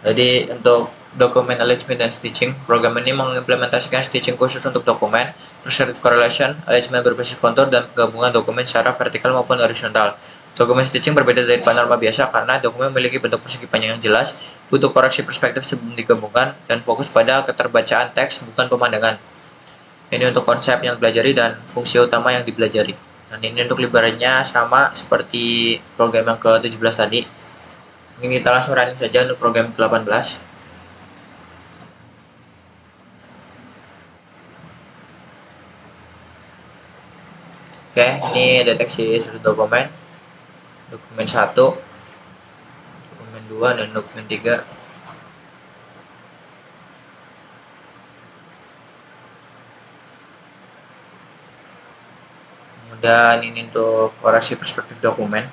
Jadi untuk dokumen alignment dan stitching, program ini mengimplementasikan stitching khusus untuk dokumen, prescriptive correlation, alignment berbasis kontur, dan penggabungan dokumen secara vertikal maupun horizontal. Dokumen stitching berbeda dari panorama biasa karena dokumen memiliki bentuk persegi panjang yang jelas, butuh koreksi perspektif sebelum digabungkan, dan fokus pada keterbacaan teks bukan pemandangan. Ini untuk konsep yang dipelajari dan fungsi utama yang dipelajari. Dan ini untuk library-nya sama seperti program yang ke-17 tadi. Ini kita langsung running saja untuk program ke-18. Oke, ini deteksi sudut dokumen. Dokumen 1, dokumen 2, dan dokumen 3. Kemudian ini untuk koreksi perspektif dokumen.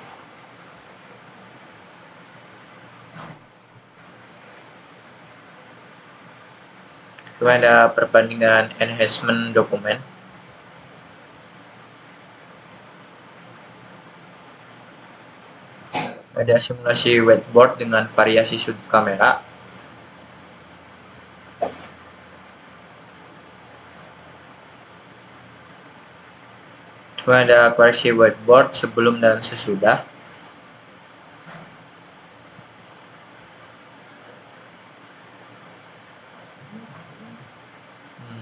Kemudian ada perbandingan enhancement dokumen. Ada simulasi whiteboard dengan variasi sudut kamera. Kemudian ada koreksi whiteboard sebelum dan sesudah.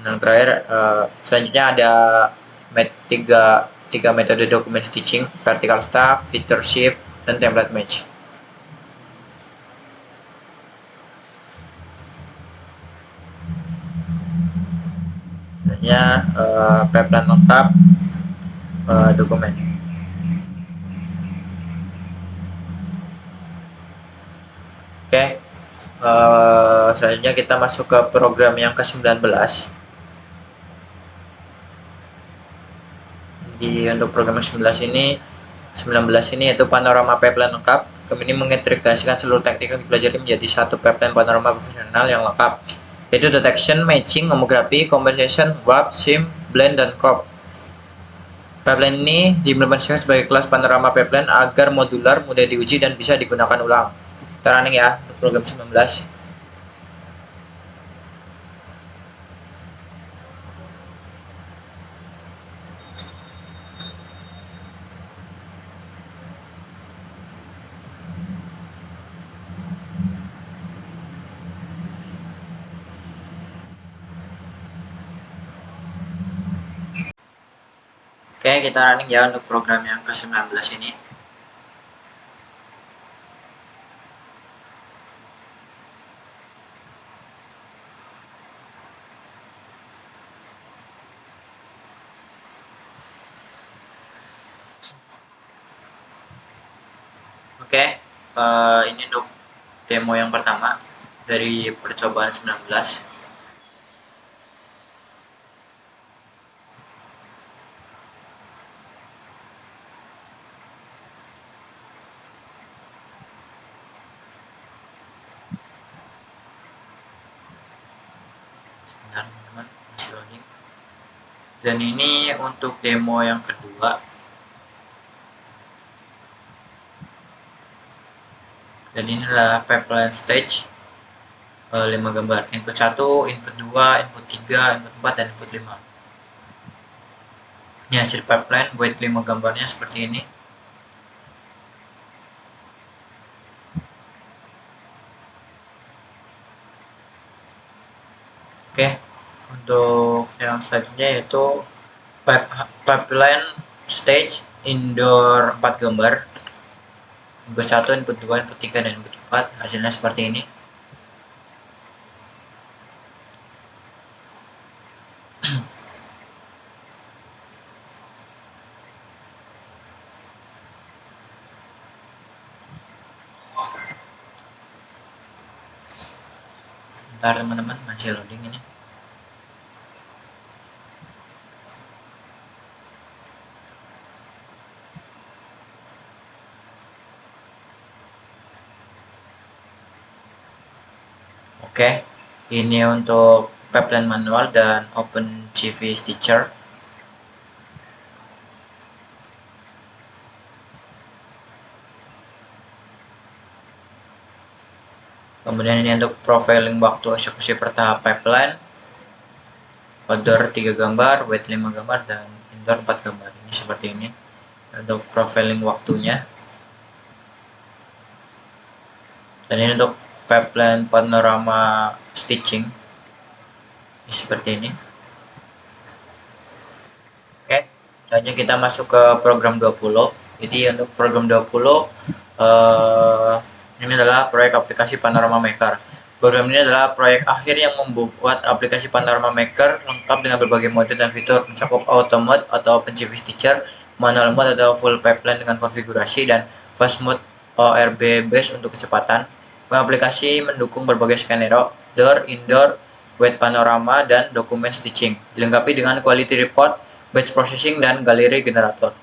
Yang terakhir, selanjutnya ada tiga metode dokumen stitching: vertical stack, feature shift, dan template match. Selanjutnya pipeline lengkap dokumen. Oke, selanjutnya kita masuk ke program yang ke-19. Untuk program 19 ini yaitu panorama pipeline lengkap. Kami ini mengintegrasikan seluruh teknik yang dipelajari menjadi satu pipeline panorama profesional yang lengkap, yaitu detection, matching, homografi, compensation, warp, sim, blend, dan crop. Pipeline ini diimplementasikan sebagai kelas panorama pipeline agar modular, mudah diuji, dan bisa digunakan ulang. Kita running ya untuk program 19. kita running ya untuk program yang ke-19 ini. Ini untuk demo yang pertama dari percobaan 19. Sebentar teman-teman, masih loading. Dan ini untuk demo yang kedua. Dan inilah pipeline stage 5 gambar, input 1, input 2, input 3, input 4, dan input 5. Ini hasil pipeline buat 5 gambarnya seperti ini. Untuk yang selanjutnya yaitu pipeline stage indoor 4 gambar, input 1, input 2, input 3, dan input 4. Hasilnya seperti ini. Bentar teman-teman, masih loading ini. Ini untuk pipeline manual dan OpenCV Stitcher. Kemudian ini untuk profiling waktu eksekusi per tahap pipeline, outdoor 3 gambar, wait 5 gambar, dan indoor 4 gambar. Ini seperti ini untuk profiling waktunya. Dan ini untuk pipeline panorama stitching. Ini seperti ini. Selanjutnya kita masuk ke program 20. Jadi untuk program 20 ini adalah proyek aplikasi Panorama Maker. Program ini adalah proyek akhir yang membuat aplikasi Panorama Maker lengkap dengan berbagai mode dan fitur, mencakup auto mode atau OpenCV Stitcher, manual mode atau full pipeline dengan konfigurasi, dan fast mode ORB base untuk kecepatan. Aplikasi mendukung berbagai skenario, outdoor, indoor, wet panorama, dan dokumen stitching, dilengkapi dengan quality report, batch processing, dan galeri generator.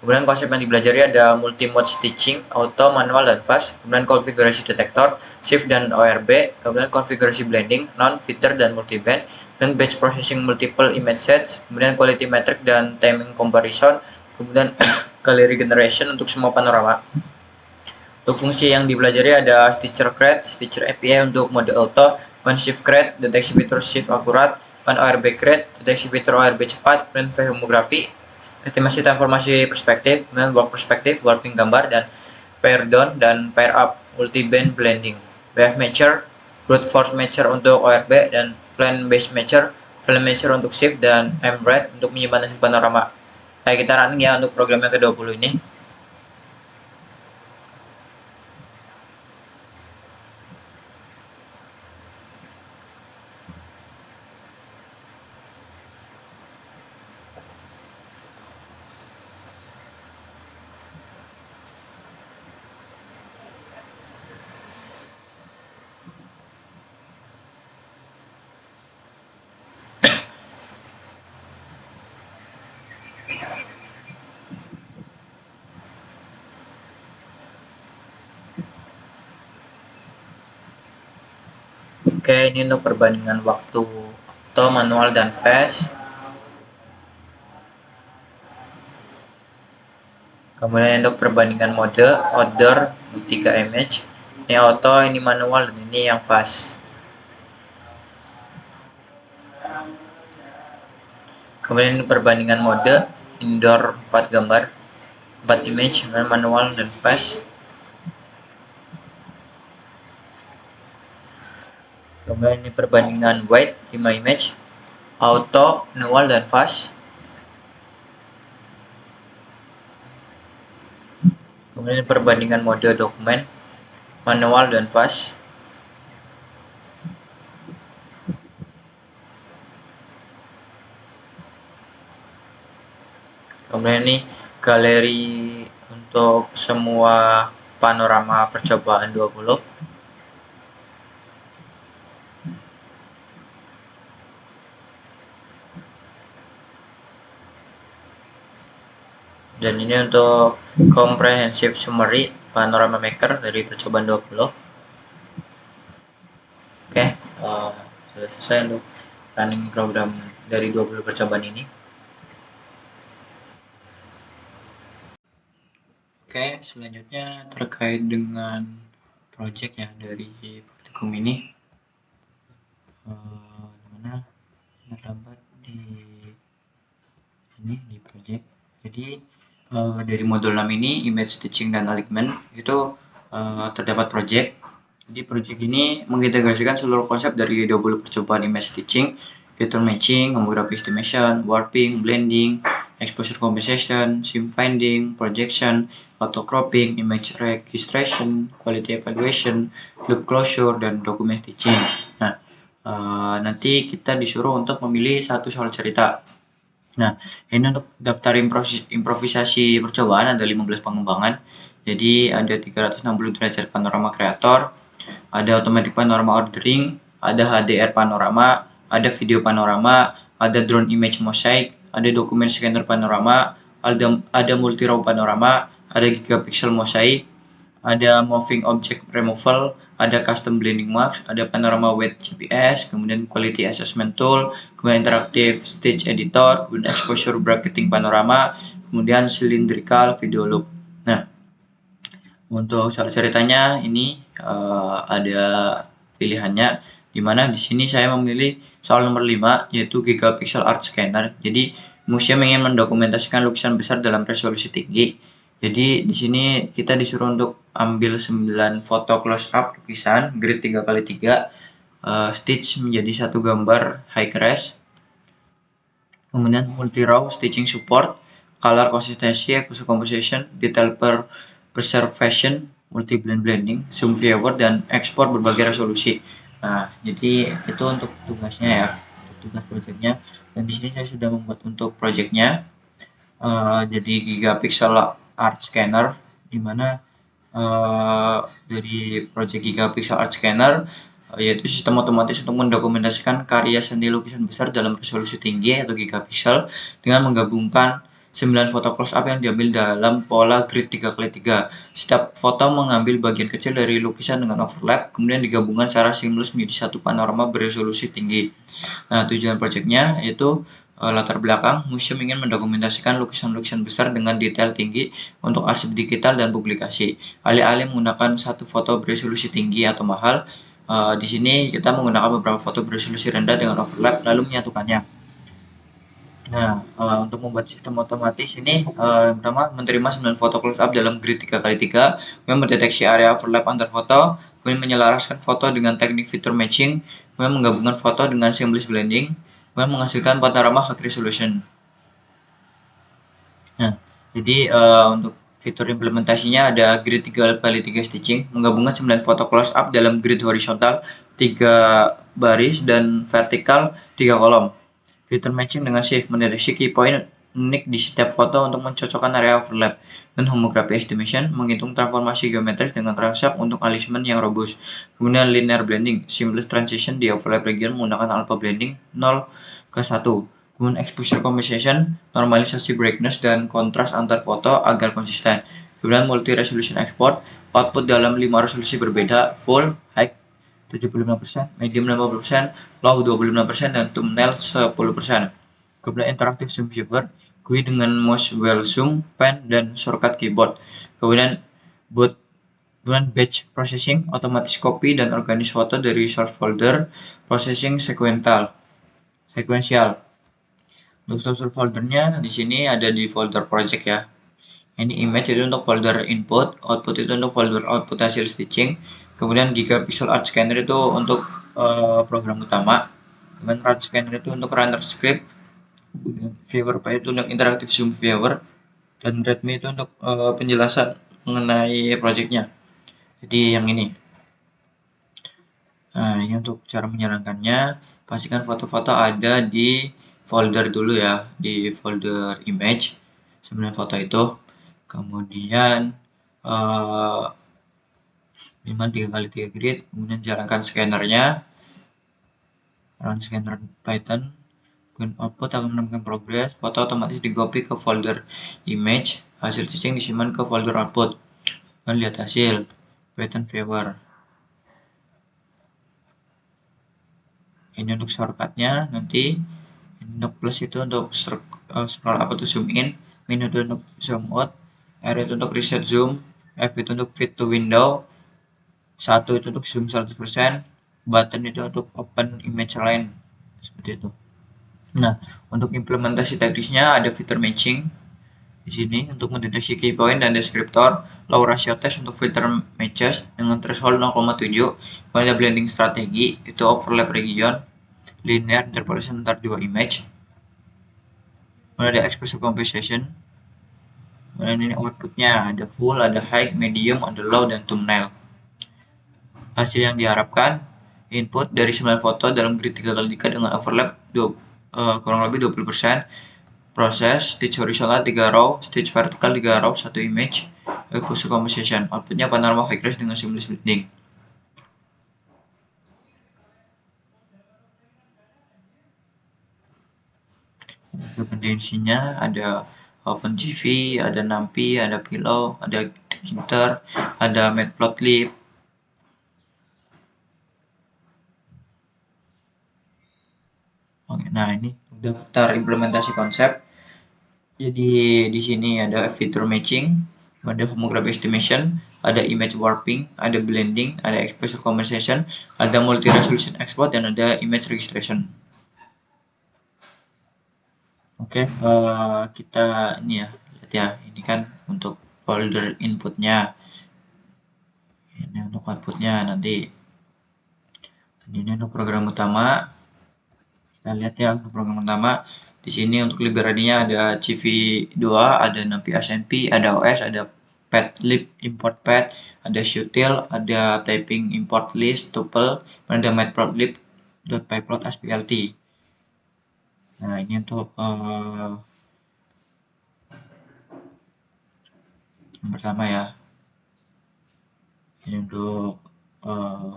Kemudian konsep yang dipelajari ada multi-mode stitching, auto, manual, dan fast. Kemudian konfigurasi detektor, shift, dan ORB. Kemudian konfigurasi blending, non, filter, dan multiband. Dan batch processing multiple image sets. Kemudian quality metric dan timing comparison. Kemudian galeri generation untuk semua panorama. Untuk fungsi yang dipelajari ada Stitcher Create, Stitcher API untuk mode auto, One Shift Create, deteksi fitur shift akurat, One ORB Create, deteksi fitur ORB cepat, dan filmografi, estimasi transformasi perspektif, dan work perspektif, warping gambar, dan pair down dan pair up, multi-band blending, wave matcher, brute force matcher untuk ORB, dan plan based matcher, film matcher untuk shift, dan embed untuk menyimpan hasil panorama. Kita running ya untuk program yang ke-20 ini. Ini untuk perbandingan waktu auto, manual, dan fast. Kemudian untuk perbandingan mode outdoor 3 image. Ini auto, ini manual, dan ini yang fast. Kemudian ini perbandingan mode indoor 4 gambar, 4 image, manual, dan fast. Kemudian ini perbandingan wide 5 image, auto, manual, dan fast. kemudian perbandingan mode dokumen, manual dan fast. Kemudian ini galeri untuk semua panorama percobaan 20. Dan ini untuk comprehensive summary panorama maker dari percobaan 20. Oke, sudah selesai untuk running program dari 20 percobaan ini. Oke, selanjutnya terkait dengan project ya dari praktikum ini. Dimana terdapat di project. Jadi dari modul 6 ini image stitching dan alignment itu terdapat project. Jadi project ini mengintegrasikan seluruh konsep dari 20 percobaan image stitching, feature matching, homography estimation, warping, blending, exposure compensation, seam finding, projection, auto cropping, image registration, quality evaluation, loop closure, dan dokumen stitching. Nah, nanti kita disuruh untuk memilih satu soal cerita. Nah, ini untuk daftar improvisasi percobaan ada 15 pengembangan. Jadi ada 360 derajat panorama kreator, ada automatic panorama ordering, ada HDR panorama, ada video panorama, ada drone image mosaic, ada dokumen scanner panorama, ada multi raw panorama, ada gigapixel mosaic, ada moving object removal, ada custom blending mask, ada panorama weight GPS, kemudian quality assessment tool, kemudian interactive stitch editor, kemudian exposure bracketing panorama, kemudian cylindrical video loop. Nah, untuk soal ceritanya ini ada pilihannya, dimana di sini saya memilih soal nomor 5 yaitu gigapixel art scanner. Jadi museum ingin mendokumentasikan lukisan besar dalam resolusi tinggi. Jadi di sini kita disuruh untuk ambil 9 foto close up lukisan grid 3x3, stitch menjadi satu gambar high res, kemudian multi raw stitching support, color consistency, exposure composition, detail preservation, multi blend blending, zoom viewer, dan ekspor berbagai resolusi. Nah, jadi itu untuk tugasnya ya, untuk tugas projectnya. Dan di sini saya sudah membuat untuk projectnya. Jadi gigapixel art scanner, dimana dari project gigapixel art scanner yaitu sistem otomatis untuk mendokumentasikan karya seni lukisan besar dalam resolusi tinggi atau gigapixel dengan menggabungkan 9 foto close up yang diambil dalam pola grid 3x3. Setiap foto mengambil bagian kecil dari lukisan dengan overlap, kemudian digabungkan secara seamless menjadi satu panorama beresolusi tinggi. Nah, tujuan proyeknya yaitu latar belakang, museum ingin mendokumentasikan lukisan-lukisan besar dengan detail tinggi untuk arsip digital dan publikasi. Alih-alih menggunakan satu foto beresolusi tinggi atau mahal, di sini kita menggunakan beberapa foto beresolusi rendah dengan overlap lalu menyatukannya. Nah, untuk membuat sistem otomatis ini, yang pertama menerima 9 foto close up dalam grid 3x3, kemudian mendeteksi area overlap antar foto, kemudian menyelaraskan foto dengan teknik feature matching, kemudian menggabungkan foto dengan seamless blending, kemudian menghasilkan panorama high resolution. Nah, jadi untuk fitur implementasinya ada grid 3x3 stitching, menggabungkan 9 foto close up dalam grid horizontal 3 baris dan vertikal 3 kolom. Fitur matching dengan shift mendeteksi key point unik di setiap foto untuk mencocokkan area overlap, dan homography estimation menghitung transformasi geometris dengan transshape untuk alignment yang robust. Kemudian linear blending, seamless transition di overlap region menggunakan alpha blending 0 ke 1. Kemudian exposure compensation, normalisasi brightness dan kontras antar foto agar konsisten. Kemudian multi resolution export, output dalam 5 resolusi berbeda, full, high 75%, medium 50%, low 25%, dan thumbnail 10%. Kemudian interactive zoom viewer, GUI dengan mouse wheel zoom, fan, dan shortcut keyboard. Kemudian batch processing, otomatis copy dan organize foto dari source folder, processing sequential. Untuk source foldernya di sini ada di folder project ya. Ini image itu untuk folder input, output itu untuk folder output hasil stitching, kemudian gigapixel art scanner itu untuk program utama, kemudian art scanner itu untuk runner script, kemudian viewer file itu untuk interactive zoom viewer, dan readme itu untuk penjelasan mengenai projectnya. Jadi yang ini. Nah, ini untuk cara menjalankannya. Pastikan foto-foto ada di folder dulu ya, di folder image 9 foto itu. Kemudian minimal 3x3 grid, kemudian jalankan scannernya, run scanner Python. Kemudian output akan menemukan progress, foto otomatis di copy ke folder image, hasil stitching disimpan ke folder output. Dan lihat hasil Python viewer. Ini untuk shortcutnya, nanti ini untuk plus itu untuk scroll up atau zoom in, min itu untuk zoom out, R itu untuk reset zoom, F itu untuk fit to window, 1 itu untuk zoom 100%, button itu untuk open image line, seperti itu. Nah, untuk implementasi teknisnya ada fitur matching di sini untuk mendeteksi key point dan deskriptor, low ratio test untuk filter matches dengan threshold 0,7, kemudian blending strategi itu overlap region, linear interpolation antar dua image, kemudian ada expressive composition, kemudian ini outputnya ada full, ada high, medium, ada low, dan thumbnail. Hasil yang diharapkan input dari 9 foto dalam grid 3x3 dengan overlap kurang lebih 20%, proses stitch horizontal 3 row, stitch vertical 3 row, 1 image, exposure composition. Outputnya panorama high res dengan seamless blending. Dependensinya ada OpenGV, ada NumPy, ada Pillow, ada Ginter, ada Matplotlib. Oke, nah ini daftar implementasi konsep. Jadi di sini ada fitur matching, ada homography estimation, ada image warping, ada blending, ada exposure compensation, ada multi resolution export, dan ada image registration. Oke, kita ini ya, lihat ya, ini kan untuk folder inputnya, ini untuk outputnya nanti. Ini untuk program utama. Kita lihat ya untuk program utama. Di sini untuk library-nya ada CV2, ada NumPy SMP, ada OS, ada Patlib import path, ada Showtail, ada typing import list, tuple, ada matplotlib.pyplot SPLT. Nah, ini untuk yang pertama ya. Ini untuk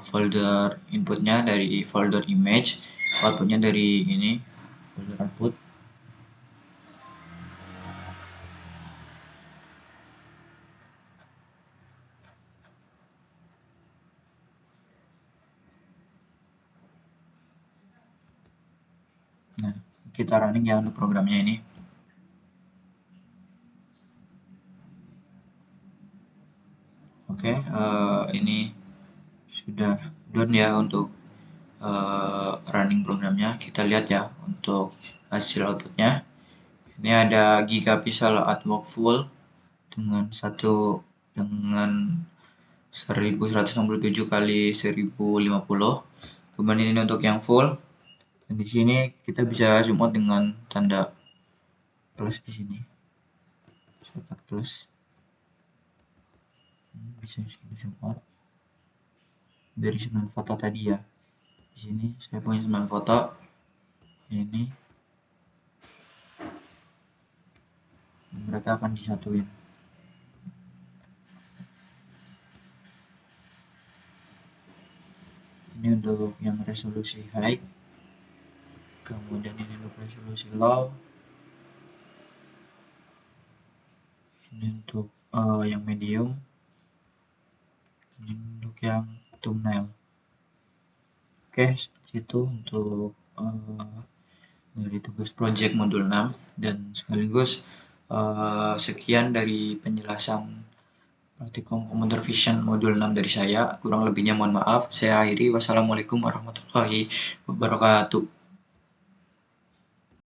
folder inputnya dari folder image, outputnya dari ini folder output. Nah, kita running ya untuk programnya ini. Oke, ini sudah done ya untuk running programnya. Kita lihat ya untuk hasil outputnya. Ini ada gigapixel artwork full dengan 1167 kali 1050. Kemudian ini untuk yang full. Dan di sini kita bisa zoom out dengan tanda plus di sini. Shortcut plus. Bisa zoom out dari 9 foto tadi ya. Di sini saya punya 9 foto. Ini mereka akan disatuin. Ini untuk yang resolusi high, kemudian ini untuk resolusi low, ini untuk yang medium, ini untuk yang thumbnail. Oke, seperti itu untuk dari tugas project modul 6, dan sekaligus sekian dari penjelasan praktikum computer vision modul 6 dari saya. Kurang lebihnya mohon maaf. Saya akhiri. Wassalamualaikum warahmatullahi wabarakatuh.